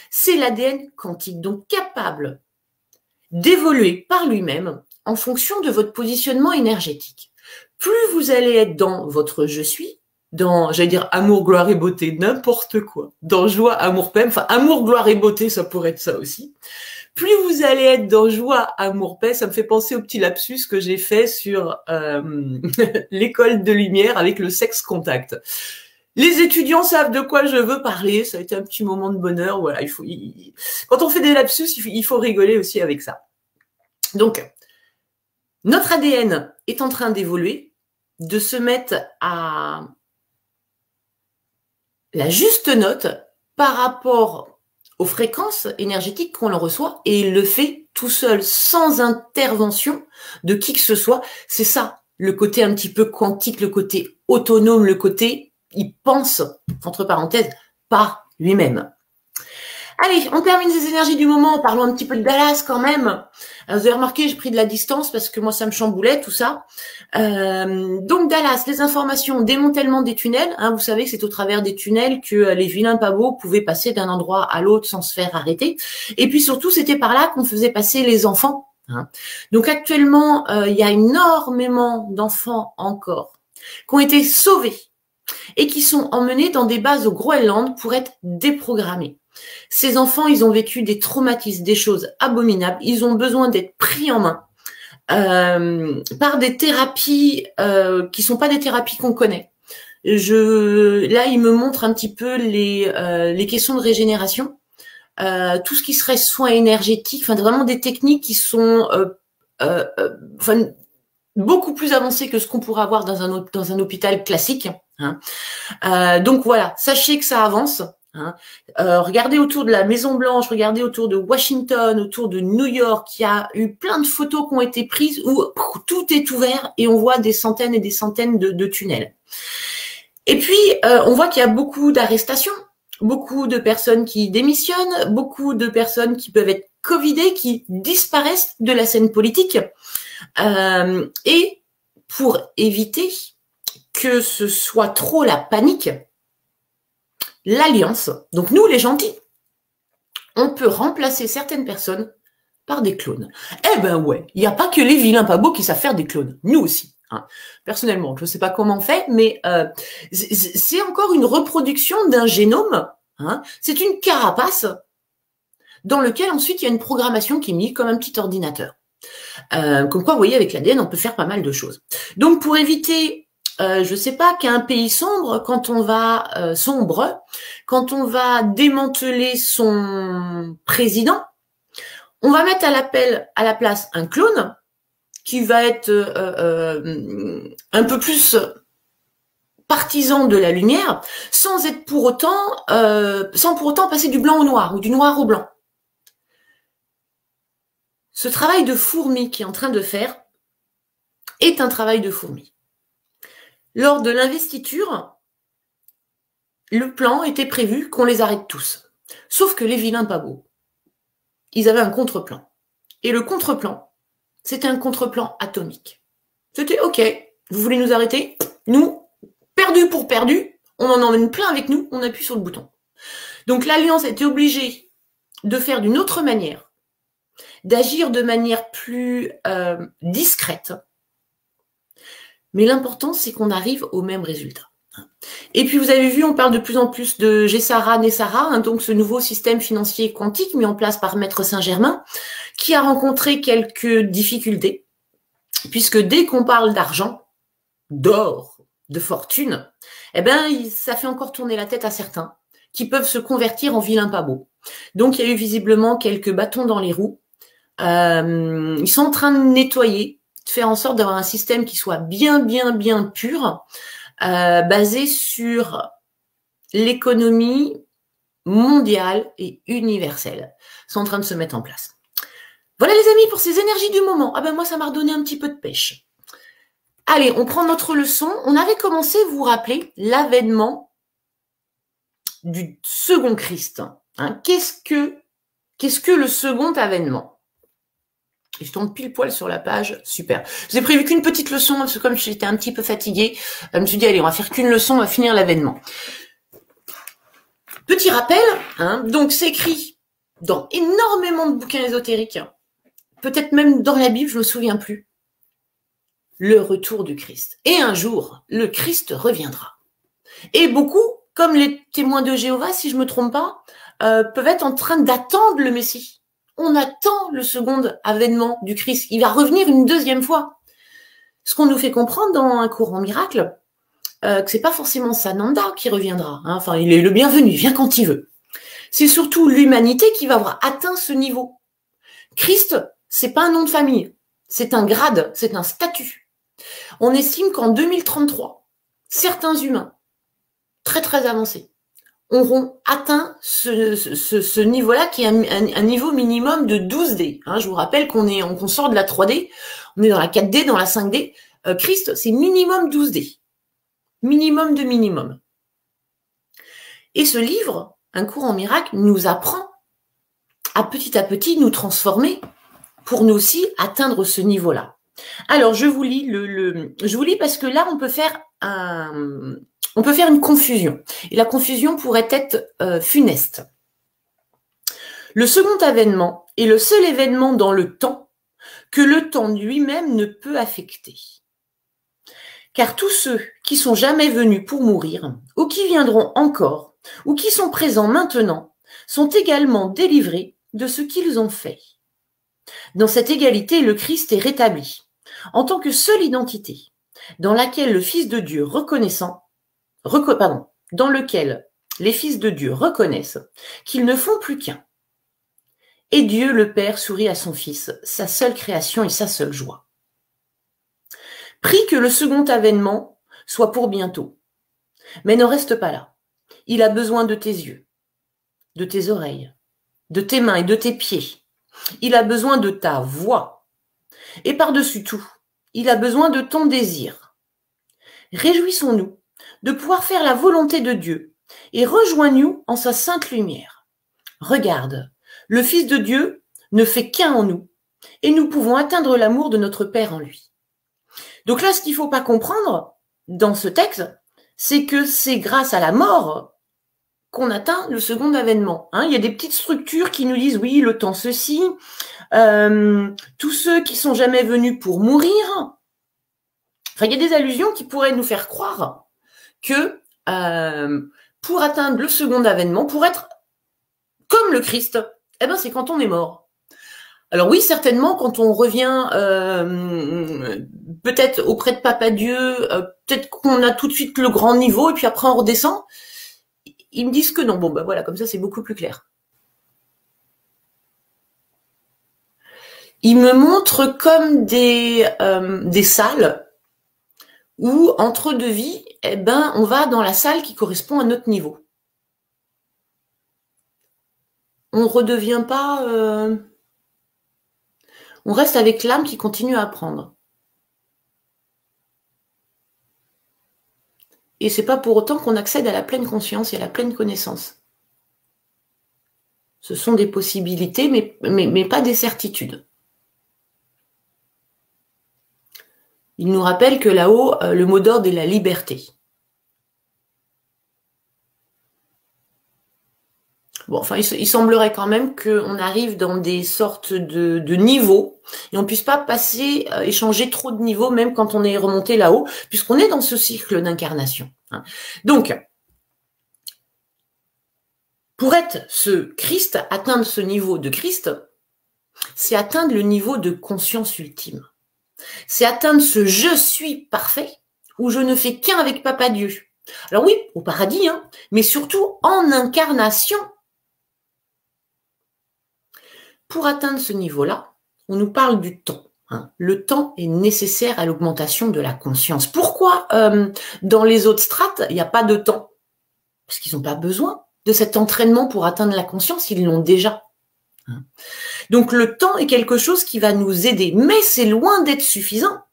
C'est l'ADN quantique, donc capable d'évoluer par lui-même en fonction de votre positionnement énergétique. Plus vous allez être dans votre je suis, dans, j'allais dire, amour, gloire et beauté, n'importe quoi, dans joie, amour, paix, enfin, amour, gloire et beauté, ça pourrait être ça aussi. Plus vous allez être dans joie, amour, paix, ça me fait penser au petit lapsus que j'ai fait sur l'école de lumière avec le sexe contact. Les étudiants savent de quoi je veux parler, ça a été un petit moment de bonheur, voilà, quand on fait des lapsus, il faut rigoler aussi avec ça. Donc, notre ADN est en train d'évoluer, de se mettre à la juste note par rapport aux fréquences énergétiques qu'on en reçoit, et il le fait tout seul, sans intervention de qui que ce soit. C'est ça, le côté un petit peu quantique, le côté autonome, le côté il pense, entre parenthèses, par lui-même. Allez, on termine ces énergies du moment en parlant un petit peu de Dallas quand même. Vous avez remarqué, j'ai pris de la distance parce que moi, ça me chamboulait tout ça. Donc Dallas, les informations, démantèlement des tunnels. Vous savez que c'est au travers des tunnels que les vilains pas beaux pouvaient passer d'un endroit à l'autre sans se faire arrêter. Et puis surtout, c'était par là qu'on faisait passer les enfants. Donc actuellement, il y a énormément d'enfants encore qui ont été sauvés et qui sont emmenés dans des bases au Groenland pour être déprogrammés. Ces enfants, ils ont vécu des traumatismes, des choses abominables. Ils ont besoin d'être pris en main par des thérapies qui sont pas des thérapies qu'on connaît. Là, ils me montrent un petit peu les questions de régénération, tout ce qui serait soins énergétiques, enfin vraiment des techniques qui sont beaucoup plus avancées que ce qu'on pourrait avoir dans un hôpital classique. Donc voilà, sachez que ça avance. Regardez autour de la Maison Blanche, regardez autour de Washington, autour de New York, il y a eu plein de photos qui ont été prises où tout est ouvert et on voit des centaines et des centaines de tunnels. Et puis, on voit qu'il y a beaucoup d'arrestations, beaucoup de personnes qui démissionnent, beaucoup de personnes qui peuvent être covidées, qui disparaissent de la scène politique. Et pour éviter que ce soit trop la panique, l'alliance, donc nous les gentils, on peut remplacer certaines personnes par des clones. Eh ben ouais, il n'y a pas que les vilains pas beaux qui savent faire des clones, nous aussi. Personnellement, je ne sais pas comment on fait, mais c'est encore une reproduction d'un génome. C'est une carapace dans lequel ensuite il y a une programmation qui est mise comme un petit ordinateur. Comme quoi, vous voyez, avec l'ADN, on peut faire pas mal de choses. Donc pour éviter je sais pas, qu'un pays sombre, quand on va quand on va démanteler son président, on va mettre à la place un clone qui va être un peu plus partisan de la lumière, sans pour autant passer du blanc au noir ou du noir au blanc. Ce travail de fourmi qui est en train de faire est un travail de fourmi. Lors de l'investiture, le plan était prévu qu'on les arrête tous. Sauf que les vilains pas beaux, ils avaient un contre-plan. Et le contre-plan, c'était un contre-plan atomique. C'était OK, vous voulez nous arrêter? Nous, perdu pour perdu, on en emmène plein avec nous, on appuie sur le bouton. Donc l'Alliance était obligée de faire d'une autre manière, d'agir de manière plus discrète. Mais l'important, c'est qu'on arrive au même résultat. Et puis vous avez vu, on parle de plus en plus de GESARA, NESARA, donc ce nouveau système financier quantique mis en place par Maître Saint-Germain, qui a rencontré quelques difficultés, puisque dès qu'on parle d'argent, d'or, de fortune, eh ben, ça fait encore tourner la tête à certains qui peuvent se convertir en vilains pas beaux. Donc, il y a eu visiblement quelques bâtons dans les roues. Ils sont en train de nettoyer, de faire en sorte d'avoir un système qui soit bien pur, basé sur l'économie mondiale et universelle. Ils sont en train de se mettre en place. Voilà les amis pour ces énergies du moment. Ah ben moi, ça m'a redonné un petit peu de pêche. Allez, on prend notre leçon. On avait commencé, vous vous rappelez, l'avènement du second Christ. Hein, qu'est-ce que le second avènement? Et je tombe pile poil sur la page. Super. Je vous ai prévu qu'une petite leçon, parce que comme j'étais un petit peu fatiguée, je me suis dit, allez, on va faire qu'une leçon, on va finir l'avènement. Petit rappel, hein, donc c'est écrit dans énormément de bouquins ésotériques, peut-être même dans la Bible, je me souviens plus. Le retour du Christ. Et un jour, le Christ reviendra. Et beaucoup, comme les témoins de Jéhovah, si je me trompe pas, peuvent être en train d'attendre le Messie. On attend le second avènement du Christ. Il va revenir une deuxième fois. Ce qu'on nous fait comprendre dans un cours en miracle, que c'est pas forcément Sananda qui reviendra. Hein. Enfin, il est le bienvenu, il vient quand il veut. C'est surtout l'humanité qui va avoir atteint ce niveau. Christ, c'est pas un nom de famille, c'est un grade, c'est un statut. On estime qu'en 2033, certains humains très avancés auront atteint ce niveau-là qui est un niveau minimum de 12D. Hein, je vous rappelle qu'on sort de la 3D, on est dans la 4D, dans la 5D. Christ, c'est minimum 12D. Minimum de minimum. Et ce livre, Un cours en miracle, nous apprend à petit nous transformer pour nous aussi atteindre ce niveau-là. Alors, je vous lis je vous lis parce que là, on peut faire une confusion. Et la confusion pourrait être funeste. Le second avènement est le seul événement dans le temps que le temps lui-même ne peut affecter. Car tous ceux qui sont jamais venus pour mourir, ou qui viendront encore, ou qui sont présents maintenant, sont également délivrés de ce qu'ils ont fait. Dans cette égalité, le Christ est rétabli, en tant que seule identité, dans laquelle le Fils de Dieu dans lequel les fils de Dieu reconnaissent qu'ils ne font plus qu'un. Et Dieu, le Père, sourit à son Fils, sa seule création et sa seule joie. Prie que le second avènement soit pour bientôt. Mais ne reste pas là. Il a besoin de tes yeux, de tes oreilles, de tes mains et de tes pieds. Il a besoin de ta voix. Et par-dessus tout, il a besoin de ton désir. Réjouissons-nous de pouvoir faire la volonté de Dieu et rejoignons-nous en sa sainte lumière. Regarde, le Fils de Dieu ne fait qu'un en nous et nous pouvons atteindre l'amour de notre Père en lui. Donc là, ce qu'il ne faut pas comprendre dans ce texte, c'est que c'est grâce à la mort qu'on atteint le second avènement. Hein, il y a des petites structures qui nous disent, oui, le temps ceci, tous ceux qui sont jamais venus pour mourir. Enfin, il y a des allusions qui pourraient nous faire croire que pour atteindre le second avènement, pour être comme le Christ, eh ben, c'est quand on est mort. Alors oui, certainement, quand on revient peut-être auprès de Papa Dieu, peut-être qu'on a tout de suite le grand niveau et puis après on redescend. Ils me disent que non. Bon, ben voilà, comme ça, c'est beaucoup plus clair. Ils me montrent comme des salles où, entre deux vies, eh ben, on va dans la salle qui correspond à notre niveau. On ne redevient pas... on reste avec l'âme qui continue à apprendre. et c'est pas pour autant qu'on accède à la pleine conscience et à la pleine connaissance. Ce sont des possibilités, mais pas des certitudes. Il nous rappelle que là-haut, le mot d'ordre est la liberté. Bon, enfin, il semblerait quand même qu'on arrive dans des sortes de niveaux et on puisse pas passer, échanger trop de niveaux, même quand on est remonté là-haut, puisqu'on est dans ce cycle d'incarnation. Hein. Donc, pour être ce Christ, atteindre ce niveau de Christ, c'est atteindre le niveau de conscience ultime. C'est atteindre ce je suis parfait, où je ne fais qu'un avec Papa Dieu. Alors oui, au paradis, hein, mais surtout en incarnation. Pour atteindre ce niveau-là, on nous parle du temps. Hein. Le temps est nécessaire à l'augmentation de la conscience. Pourquoi dans les autres strates, il n'y a pas de temps? Parce qu'ils n'ont pas besoin de cet entraînement pour atteindre la conscience, ils l'ont déjà. Hein. Donc le temps est quelque chose qui va nous aider, mais c'est loin d'être suffisant.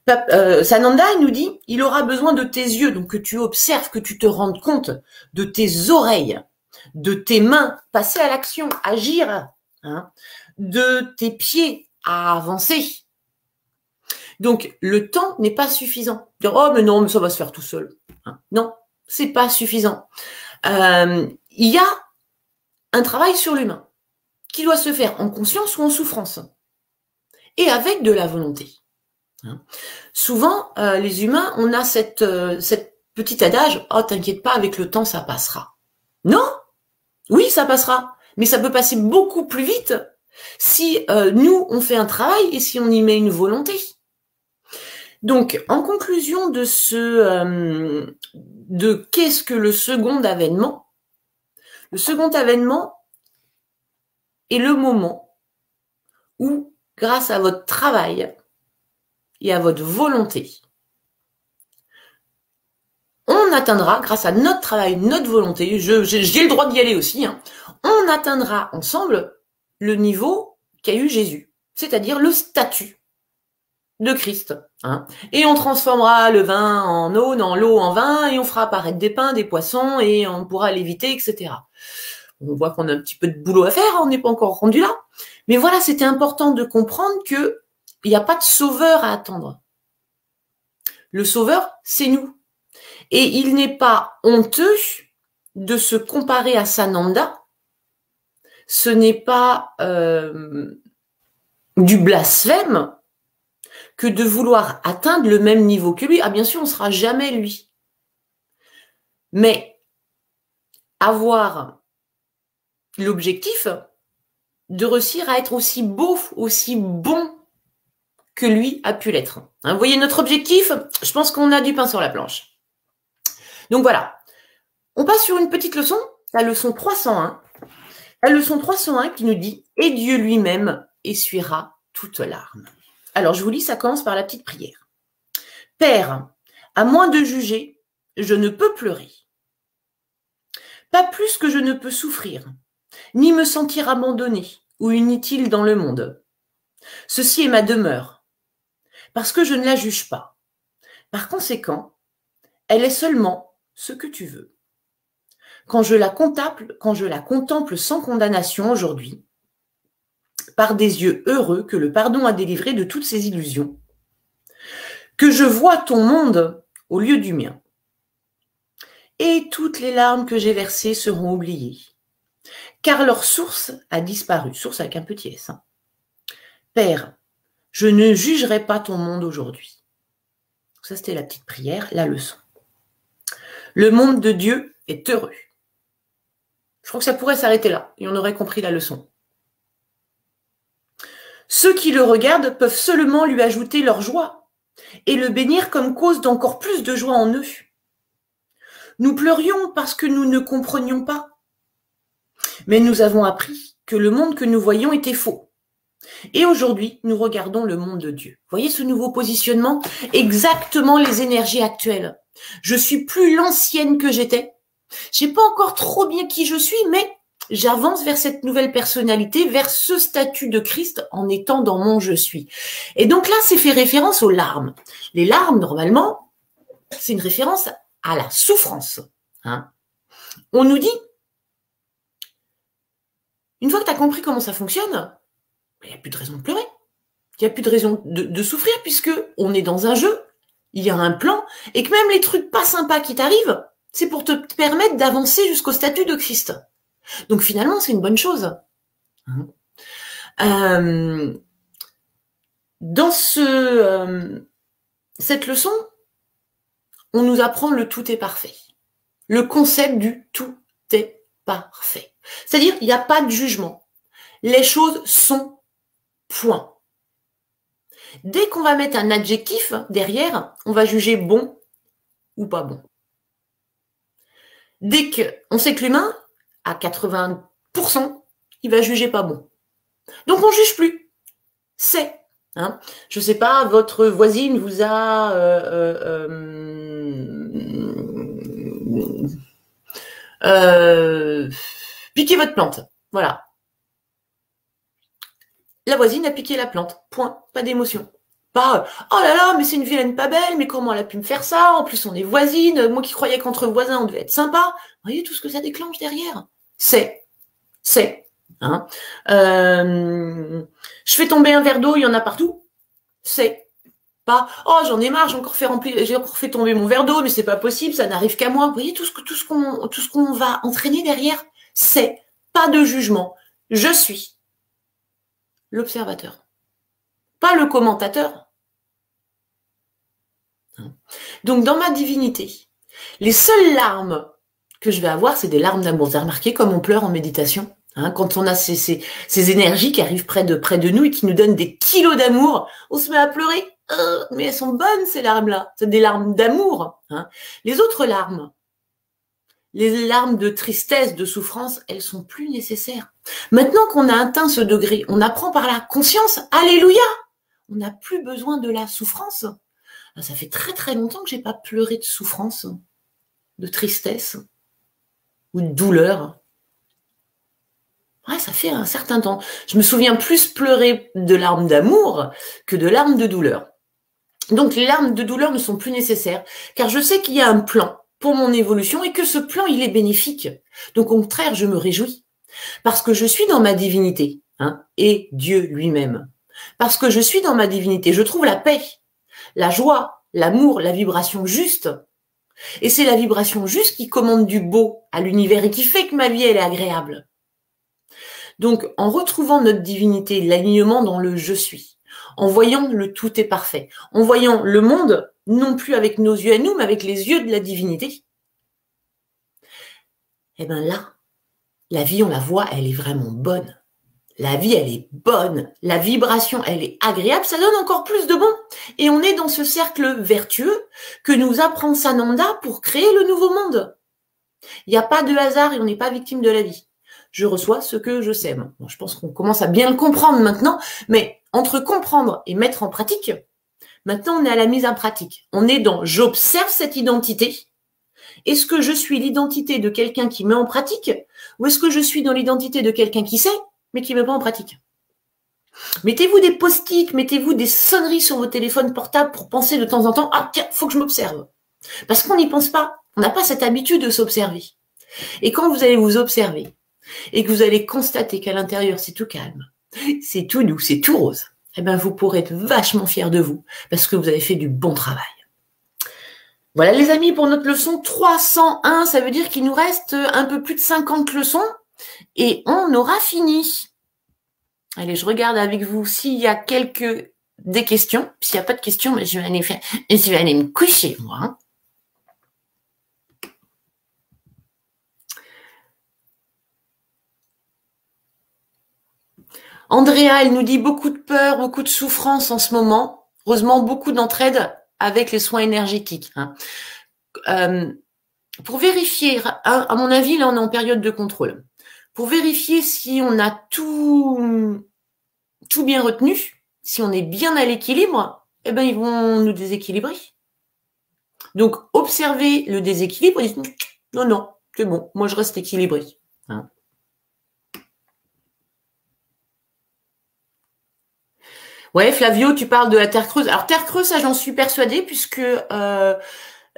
Sananda, il nous dit, il aura besoin de tes yeux, donc que tu observes, que tu te rendes compte, de tes oreilles, de tes mains, passer à l'action, agir, hein, de tes pieds à avancer. Donc le temps n'est pas suffisant. Dire, oh mais non, mais ça va se faire tout seul. Hein. Non, c'est pas suffisant. Il y a un travail sur l'humain qui doit se faire en conscience ou en souffrance et avec de la volonté. Hein. Souvent, les humains, on a cette petit adage, oh t'inquiète pas, avec le temps ça passera. Non, oui ça passera, mais ça peut passer beaucoup plus vite si nous on fait un travail et si on y met une volonté. Donc, en conclusion de de qu'est-ce que le second avènement est le moment où, grâce à votre travail et à votre volonté, on atteindra, grâce à notre travail, notre volonté, j'ai le droit d'y aller aussi, hein, on atteindra ensemble le niveau qu'a eu Jésus, c'est-à-dire le statut de Christ. Hein. Et on transformera le vin en eau, dans l'eau en vin, et on fera apparaître des pains, des poissons, et on pourra l'éviter, etc. On voit qu'on a un petit peu de boulot à faire, on n'est pas encore rendu là. Mais voilà, c'était important de comprendre que il n'y a pas de sauveur à attendre. Le sauveur, c'est nous. Et il n'est pas honteux de se comparer à Sananda. Ce n'est pas du blasphème que de vouloir atteindre le même niveau que lui. Ah, bien sûr, on ne sera jamais lui. Mais avoir l'objectif de réussir à être aussi beau, aussi bon que lui a pu l'être. Hein, vous voyez notre objectif, je pense qu'on a du pain sur la planche. Donc voilà, on passe sur une petite leçon, la leçon 301. La leçon 301 qui nous dit « Et Dieu lui-même essuiera toute larme ». Alors je vous lis, ça commence par la petite prière. « Père, à moins de juger, je ne peux pleurer. Pas plus que je ne peux souffrir, ni me sentir abandonné ou inutile dans le monde. Ceci est ma demeure, parce que je ne la juge pas. Par conséquent, elle est seulement ce que tu veux. Quand je la contemple sans condamnation aujourd'hui, par des yeux heureux que le pardon a délivré de toutes ses illusions, que je vois ton monde au lieu du mien, et toutes les larmes que j'ai versées seront oubliées, car leur source a disparu, source avec un petit s. Hein. Père, je ne jugerai pas ton monde aujourd'hui. Ça, c'était la petite prière, la leçon. Le monde de Dieu est heureux. Je crois que ça pourrait s'arrêter là, et on aurait compris la leçon. Ceux qui le regardent peuvent seulement lui ajouter leur joie et le bénir comme cause d'encore plus de joie en eux. Nous pleurions parce que nous ne comprenions pas, mais nous avons appris que le monde que nous voyions était faux. Et aujourd'hui, nous regardons le monde de Dieu. Vous voyez ce nouveau positionnement? Exactement les énergies actuelles. Je suis plus l'ancienne que j'étais. Je sais pas encore trop bien qui je suis, mais j'avance vers cette nouvelle personnalité, vers ce statut de Christ en étant dans mon je suis. Et donc là, c'est fait référence aux larmes. Les larmes, normalement, c'est une référence à la souffrance. Hein. On nous dit, une fois que tu as compris comment ça fonctionne, il n'y a plus de raison de pleurer. Il n'y a plus de raison de souffrir puisque on est dans un jeu, il y a un plan, et que même les trucs pas sympas qui t'arrivent, c'est pour te permettre d'avancer jusqu'au statut de Christ. Donc finalement, c'est une bonne chose. Dans cette leçon, on nous apprend le tout est parfait. Le concept du tout est parfait. C'est-à-dire, il n'y a pas de jugement. Les choses sont point. Dès qu'on va mettre un adjectif derrière, on va juger bon ou pas bon. Dès qu'on sait que l'humain, à 80%, il va juger pas bon. Donc on juge plus. C'est. Hein. Je sais pas, votre voisine vous a piqué votre plante. Voilà. La voisine a piqué la plante. Point. Pas d'émotion. Pas oh là là, mais c'est une vilaine pas belle, mais comment elle a pu me faire ça? En plus, on est voisines. Moi qui croyais qu'entre voisins, on devait être sympa. Vous voyez tout ce que ça déclenche derrière? C'est. Hein. Je fais tomber un verre d'eau, il y en a partout. C'est. Pas oh j'en ai marre, j'ai encore fait tomber mon verre d'eau, mais c'est pas possible, ça n'arrive qu'à moi. Vous voyez tout ce qu'on va entraîner derrière, c'est pas de jugement. Je suis l'observateur, pas le commentateur. Donc dans ma divinité, les seules larmes que je vais avoir, c'est des larmes d'amour. Vous avez remarqué comme on pleure en méditation, hein, quand on a ces énergies qui arrivent près de nous et qui nous donnent des kilos d'amour, on se met à pleurer. Mais elles sont bonnes ces larmes-là, c'est des larmes d'amour. Hein. Les autres larmes, les larmes de tristesse, de souffrance, elles sont plus nécessaires. Maintenant qu'on a atteint ce degré, on apprend par la conscience, alléluia, on n'a plus besoin de la souffrance. Ça fait très très longtemps que j'ai pas pleuré de souffrance, de tristesse ou de douleur. Ouais, ça fait un certain temps. Je me souviens plus pleurer de larmes d'amour que de larmes de douleur. Donc les larmes de douleur ne sont plus nécessaires, car je sais qu'il y a un plan pour mon évolution et que ce plan, il est bénéfique. Donc au contraire, je me réjouis, parce que je suis dans ma divinité, hein, et Dieu lui-même. Parce que je suis dans ma divinité, je trouve la paix, la joie, l'amour, la vibration juste. Et c'est la vibration juste qui commande du beau à l'univers et qui fait que ma vie, elle est agréable. Donc en retrouvant notre divinité, l'alignement dans le je suis, en voyant le tout est parfait, en voyant le monde, non plus avec nos yeux à nous, mais avec les yeux de la divinité, et bien là, la vie, on la voit, elle est vraiment bonne. La vie, elle est bonne. La vibration, elle est agréable. Ça donne encore plus de bon. Et on est dans ce cercle vertueux que nous apprend Sananda pour créer le nouveau monde. Il n'y a pas de hasard et on n'est pas victime de la vie. Je reçois ce que je sème. Bon, je pense qu'on commence à bien le comprendre maintenant, mais entre comprendre et mettre en pratique, maintenant on est à la mise en pratique. On est dans j'observe cette identité. Est-ce que je suis l'identité de quelqu'un qui met en pratique ou est-ce que je suis dans l'identité de quelqu'un qui sait mais qui ne met pas en pratique? Mettez-vous des post-it, mettez-vous des sonneries sur vos téléphones portables pour penser de temps en temps, ah tiens, faut que je m'observe. Parce qu'on n'y pense pas. On n'a pas cette habitude de s'observer. Et quand vous allez vous observer et que vous allez constater qu'à l'intérieur, c'est tout calme, c'est tout doux, c'est tout rose, eh bien, vous pourrez être vachement fiers de vous parce que vous avez fait du bon travail. Voilà les amis pour notre leçon 301, ça veut dire qu'il nous reste un peu plus de 50 leçons et on aura fini. Allez, je regarde avec vous s'il y a des questions. S'il n'y a pas de questions, mais je vais aller me coucher, moi. Hein. Andrea, elle nous dit beaucoup de peur, beaucoup de souffrance en ce moment. Heureusement, beaucoup d'entraide avec les soins énergétiques. Hein. Pour vérifier, à mon avis, là, on est en période de contrôle. Pour vérifier si on a tout bien retenu, si on est bien à l'équilibre, eh ben, ils vont nous déséquilibrer. Donc, observez le déséquilibre et dites, non, c'est bon, moi je reste équilibré. Hein. Ouais, Flavio, tu parles de la Terre creuse. Alors, Terre creuse, ça j'en suis persuadée puisque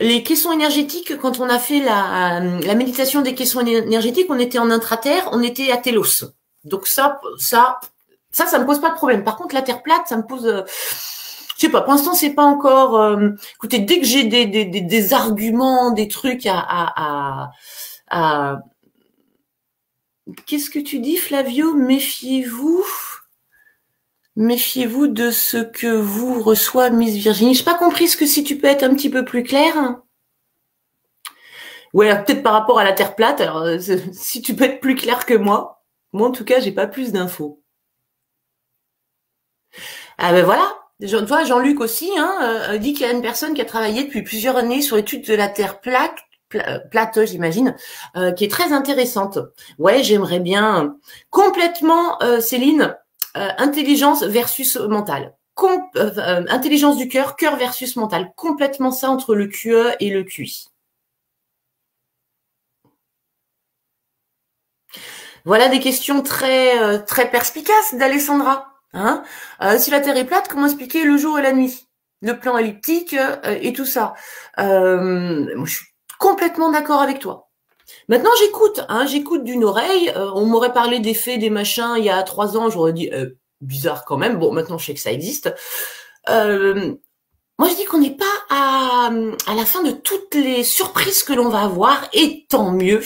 Les caissons énergétiques, quand on a fait la méditation des caissons énergétiques, on était en intraterre, on était à Télos. Donc ça me pose pas de problème. Par contre, la Terre plate, ça me pose, je sais pas. Pour l'instant, c'est pas encore. Écoutez, dès que j'ai des arguments, des trucs à qu'est-ce que tu dis, Flavio? Méfiez-vous de ce que vous reçoit Miss Virginie. J'ai pas compris ce que si tu peux être un petit peu plus clair. Ouais, peut-être par rapport à la Terre plate. Alors, si tu peux être plus clair que moi. Moi, en tout cas, j'ai pas plus d'infos. Ah ben voilà. Toi, Jean-Luc aussi, dit qu'il y a une personne qui a travaillé depuis plusieurs années sur l'étude de la Terre plate, j'imagine, qui est très intéressante. Ouais, j'aimerais bien complètement, Céline, intelligence versus mental. Intelligence du cœur versus mental. Complètement ça entre le QE et le QI. Voilà des questions très très perspicaces d'Alessandra. Hein, si la Terre est plate, comment expliquer le jour et la nuit, le plan elliptique et tout ça. Moi, je suis complètement d'accord avec toi. Maintenant, j'écoute d'une oreille. On m'aurait parlé des faits, des machins il y a 3 ans, j'aurais dit bizarre quand même. Bon, maintenant je sais que ça existe. Moi, je dis qu'on n'est pas à la fin de toutes les surprises que l'on va avoir, et tant mieux.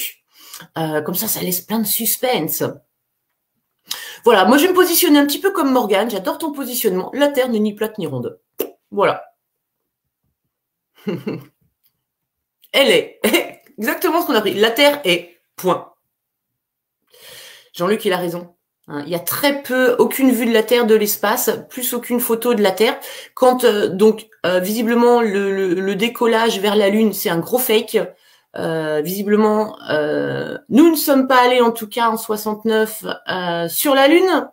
Comme ça laisse plein de suspense. Voilà, moi je vais me positionner un petit peu comme Morgane, j'adore ton positionnement. La Terre n'est ni plate ni ronde. Voilà. Elle est. Exactement ce qu'on a pris. La Terre est. Point. Jean-Luc, il a raison. Il y a très peu, aucune vue de la Terre de l'espace, plus aucune photo de la Terre. Quand visiblement le décollage vers la Lune, c'est un gros fake. Visiblement, nous ne sommes pas allés, en tout cas en 69, sur la Lune.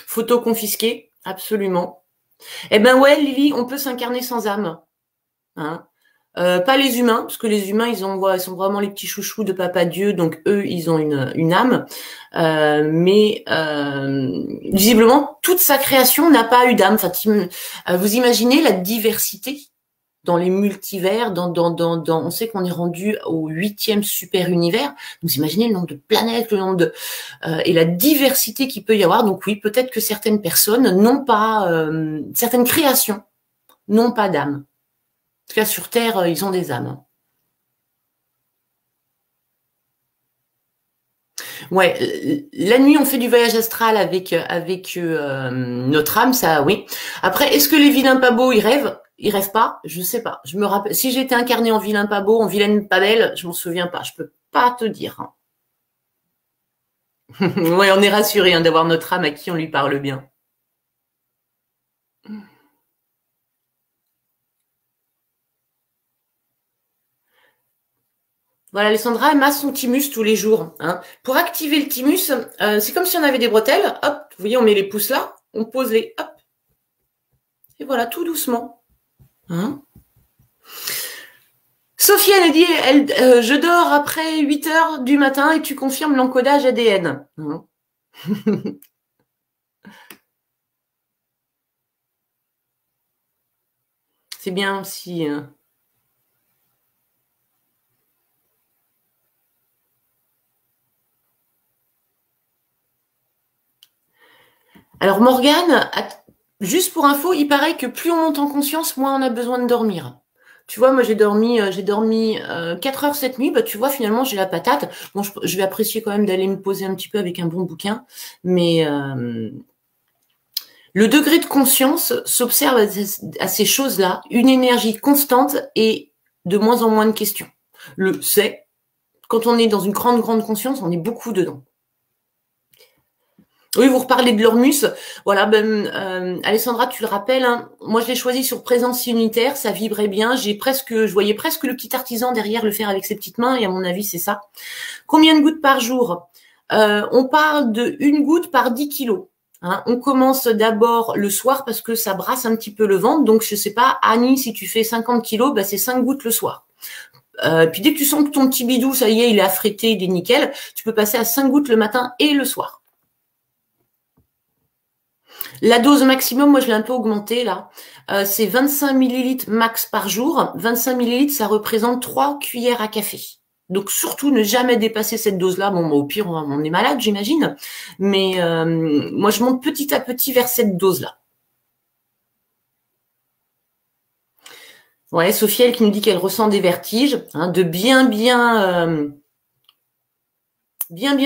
Photo confisquée, absolument. Eh ben ouais, Lily, on peut s'incarner sans âme. Hein. Pas les humains, parce que les humains, ils sont vraiment les petits chouchous de Papa Dieu, donc eux, ils ont une âme. Mais visiblement, toute sa création n'a pas eu d'âme. Enfin, vous imaginez la diversité dans les multivers, on sait qu'on est rendu au 8e super univers. Vous imaginez le nombre de planètes, le nombre de et la diversité qu'il peut y avoir. Donc oui, peut-être que certaines personnes n'ont pas, certaines créations n'ont pas d'âme. En tout cas, sur Terre, ils ont des âmes. Ouais, la nuit, on fait du voyage astral avec notre âme, ça, oui. Après, est-ce que les vilains pas beaux, ils rêvent? Ils rêvent pas? Je sais pas. Je me rappelle. Si j'étais incarnée en vilain pas beau, en vilaine pas belle, je m'en souviens pas. Je peux pas te dire. Ouais, on est rassuré d'avoir notre âme à qui on lui parle bien. Voilà, Alessandra, elle masse son thymus tous les jours. Hein. Pour activer le thymus, c'est comme si on avait des bretelles. Hop, vous voyez, on met les pouces là, on pose les... Hop. Et voilà, tout doucement. Hein. Sophie, elle a dit, je dors après 8 heures du matin et tu confirmes l'encodage ADN. Hein. C'est bien aussi... Alors Morgane, juste pour info, il paraît que plus on monte en conscience, moins on a besoin de dormir. Tu vois, moi j'ai dormi 4 heures cette nuit, bah tu vois, finalement j'ai la patate. Bon, je vais apprécier quand même d'aller me poser un petit peu avec un bon bouquin, mais le degré de conscience s'observe à ces choses-là, une énergie constante et de moins en moins de questions. Quand on est dans une grande conscience, on est beaucoup dedans. Oui, vous reparlez de l'Ormus. Voilà, Alessandra, tu le rappelles, hein, moi je l'ai choisi sur présence unitaire, ça vibrait bien. Je voyais presque le petit artisan derrière le faire avec ses petites mains, et à mon avis, c'est ça. Combien de gouttes par jour? On parle de 1 goutte par 10 kilos. Hein. On commence d'abord le soir parce que ça brasse un petit peu le ventre. Donc, je sais pas, Annie, si tu fais 50 kilos, c'est 5 gouttes le soir. Puis dès que tu sens que ton petit bidou, ça y est, il est affrété, il est nickel, tu peux passer à 5 gouttes le matin et le soir. La dose maximum, moi je l'ai un peu augmentée là. C'est 25 millilitres max par jour. 25 millilitres, ça représente 3 cuillères à café. Donc surtout ne jamais dépasser cette dose-là. Bon, au pire, on est malade, j'imagine. Mais moi, je monte petit à petit vers cette dose-là. Ouais, Sophie, elle qui nous dit qu'elle ressent des vertiges, hein, de bien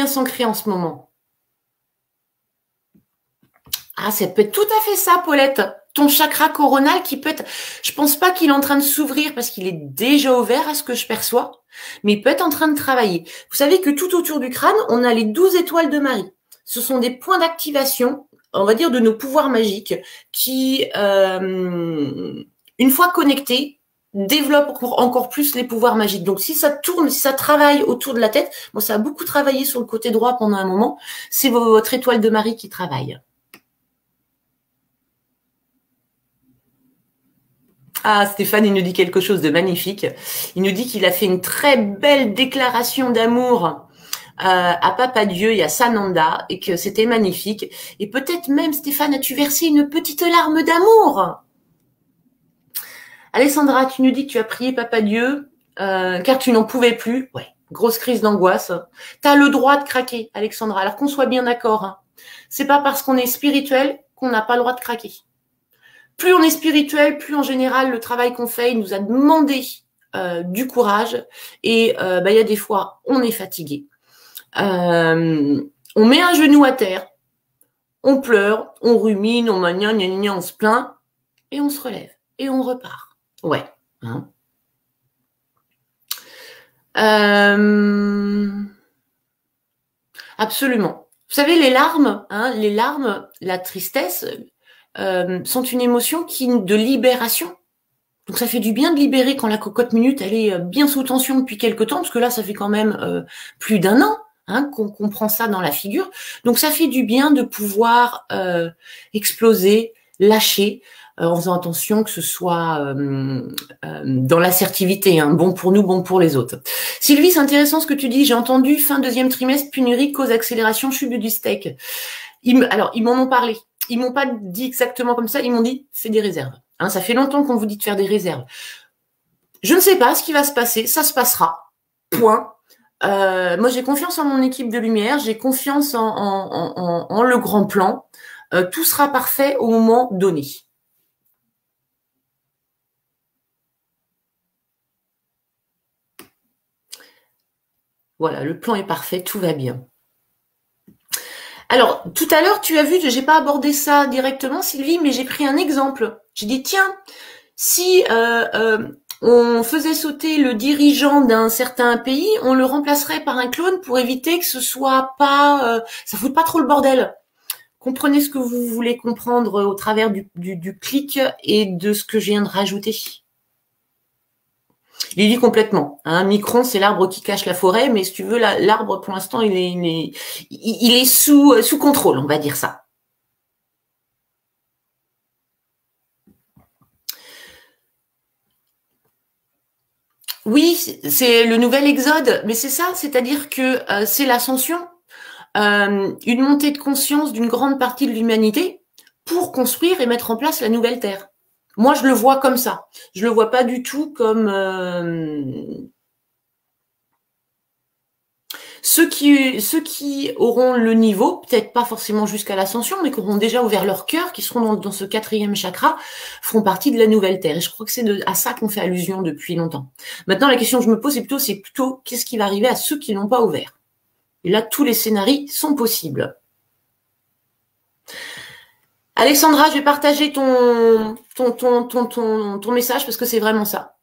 s'ancrer en ce moment. Ah, ça peut être tout à fait ça, Paulette. Ton chakra coronal qui peut être, je pense pas qu'il est en train de s'ouvrir parce qu'il est déjà ouvert à ce que je perçois, mais il peut être en train de travailler. Vous savez que tout autour du crâne, on a les 12 étoiles de Marie. Ce sont des points d'activation, on va dire, de nos pouvoirs magiques qui, une fois connectés, développent encore plus les pouvoirs magiques. Donc, si ça tourne, si ça travaille autour de la tête, bon, ça a beaucoup travaillé sur le côté droit pendant un moment, c'est votre étoile de Marie qui travaille. Ah, Stéphane, il nous dit quelque chose de magnifique. Il nous dit qu'il a fait une très belle déclaration d'amour à Papa Dieu et à Sananda et que c'était magnifique. Et peut-être même, Stéphane, as-tu versé une petite larme d'amour? Alessandra, tu nous dis que tu as prié Papa Dieu car tu n'en pouvais plus. Ouais, grosse crise d'angoisse. Tu as le droit de craquer, Alexandra. Alors qu'on soit bien d'accord, hein. C'est pas parce qu'on est spirituel qu'on n'a pas le droit de craquer. Plus on est spirituel, plus en général le travail qu'on fait, il nous a demandé du courage et il y a des fois on est fatigué. On met un genou à terre, on pleure, on rumine, on mania, on se plaint et on se relève et on repart. Ouais. Hein. Absolument. Vous savez, les larmes, la tristesse sont une émotion de libération. Donc ça fait du bien de libérer quand la cocotte minute elle est bien sous tension depuis quelque temps, parce que là ça fait quand même plus d'un an qu'on prend ça dans la figure. Donc ça fait du bien de pouvoir exploser, lâcher, en faisant attention que ce soit dans l'assertivité, hein, bon pour nous, bon pour les autres. Sylvie, c'est intéressant ce que tu dis. J'ai entendu fin deuxième trimestre, pénurie, cause accélération, chute du steak. Alors ils m'en ont parlé. Ils m'ont pas dit exactement comme ça. Ils m'ont dit fais des réserves. Hein, ça fait longtemps qu'on vous dit de faire des réserves. Je ne sais pas ce qui va se passer. Ça se passera. Point. Moi, j'ai confiance en mon équipe de lumière. J'ai confiance en le grand plan. Tout sera parfait au moment donné. Voilà, le plan est parfait, tout va bien. Alors, tout à l'heure, tu as vu, j'ai pas abordé ça directement, Sylvie, mais j'ai pris un exemple. J'ai dit, tiens, si on faisait sauter le dirigeant d'un certain pays, on le remplacerait par un clone pour éviter que ce soit pas, ça foute pas trop le bordel. Comprenez ce que vous voulez comprendre au travers du clic et de ce que je viens de rajouter. Il dit complètement. Un micron, c'est l'arbre qui cache la forêt, mais si tu veux, l'arbre, pour l'instant, il est sous contrôle, on va dire ça. Oui, c'est le nouvel exode, mais c'est ça, c'est-à-dire que c'est l'ascension, une montée de conscience d'une grande partie de l'humanité pour construire et mettre en place la nouvelle Terre. Moi, je le vois comme ça. Je le vois pas du tout comme ceux qui auront le niveau, peut-être pas forcément jusqu'à l'ascension, mais qui auront déjà ouvert leur cœur, qui seront dans ce 4e chakra, feront partie de la nouvelle Terre. Et je crois que c'est à ça qu'on fait allusion depuis longtemps. Maintenant, la question que je me pose, c'est plutôt qu'est-ce qui va arriver à ceux qui n'ont pas ouvert. Et là, tous les scénarios sont possibles. Alexandra, je vais partager ton message parce que c'est vraiment ça.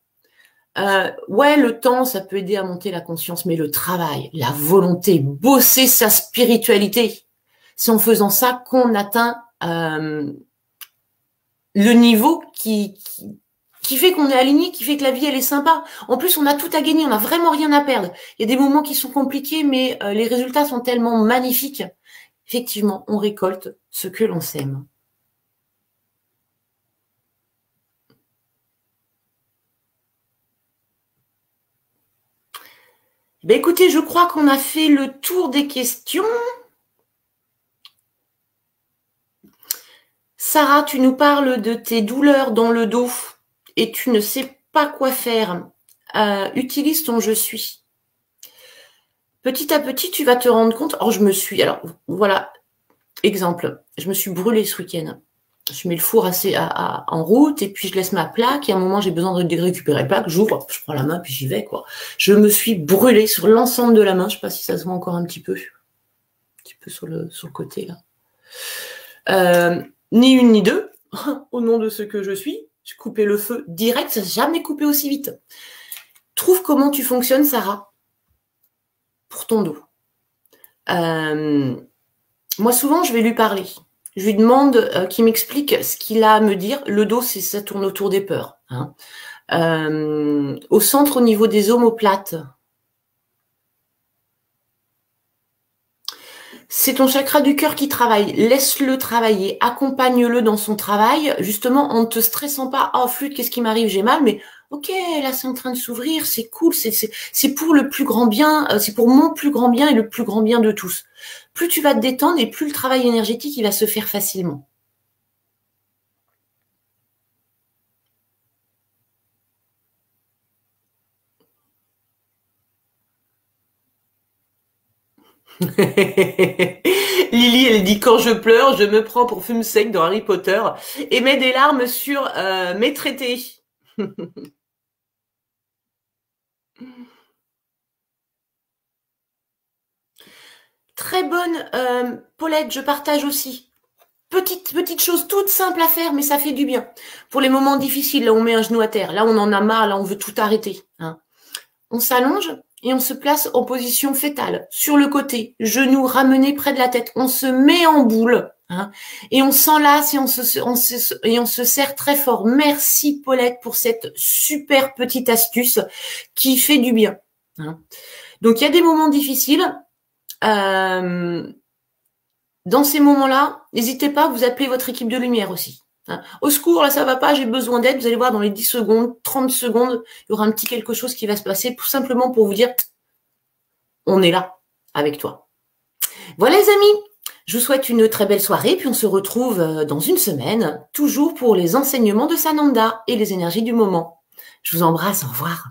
Ouais, le temps, ça peut aider à monter la conscience, mais le travail, la volonté, bosser sa spiritualité, c'est en faisant ça qu'on atteint le niveau qui fait qu'on est aligné, qui fait que la vie, elle est sympa. En plus, on a tout à gagner, on n'a vraiment rien à perdre. Il y a des moments qui sont compliqués, mais les résultats sont tellement magnifiques. Effectivement, on récolte ce que l'on sème. Ben écoutez, je crois qu'on a fait le tour des questions. Sarah, tu nous parles de tes douleurs dans le dos et tu ne sais pas quoi faire. Utilise ton je suis. Petit à petit, tu vas te rendre compte. Oh, alors voilà, exemple. Je me suis brûlée ce week-end. Je mets le four en route et puis je laisse ma plaque. Et à un moment, j'ai besoin de récupérer la plaque. J'ouvre, je prends la main puis j'y vais, quoi. Je me suis brûlée sur l'ensemble de la main. Je sais pas si ça se voit encore un petit peu sur le côté là. Ni une ni deux. Au nom de ce que je suis, je coupais le feu direct. Ça n'a jamais coupé aussi vite. Trouve comment tu fonctionnes, Sarah, pour ton dos. Moi, souvent, je vais lui parler. Je lui demande qu'il m'explique ce qu'il a à me dire. Le dos, ça tourne autour des peurs. Hein. Au centre, au niveau des omoplates, c'est ton chakra du cœur qui travaille. Laisse-le travailler. Accompagne-le dans son travail, justement en ne te stressant pas. Oh, flûte, qu'est-ce qui m'arrive? J'ai mal, mais ok, là, c'est en train de s'ouvrir. C'est cool. C'est pour le plus grand bien. C'est pour mon plus grand bien et le plus grand bien de tous. Plus tu vas te détendre et plus le travail énergétique, il va se faire facilement. Lily, elle dit quand je pleure, je me prends pour fume sec dans Harry Potter et mets des larmes sur mes traités. Très bonne, Paulette, je partage aussi. Petite chose toute simple à faire, mais ça fait du bien. Pour les moments difficiles, là on met un genou à terre, là on en a marre, là on veut tout arrêter. Hein. On s'allonge et on se place en position fétale, sur le côté, genoux ramenés près de la tête. On se met en boule hein, et on s'enlace et on se serre très fort. Merci Paulette pour cette super petite astuce qui fait du bien. Hein. Donc il y a des moments difficiles. Dans ces moments-là, n'hésitez pas à vous appeler votre équipe de lumière aussi. Hein. Au secours, là ça va pas, j'ai besoin d'aide. Vous allez voir dans les 10 secondes, 30 secondes, il y aura un petit quelque chose qui va se passer, tout simplement pour vous dire, on est là avec toi. Voilà les amis, je vous souhaite une très belle soirée, puis on se retrouve dans une semaine, toujours pour les enseignements de Sananda et les énergies du moment. Je vous embrasse, au revoir.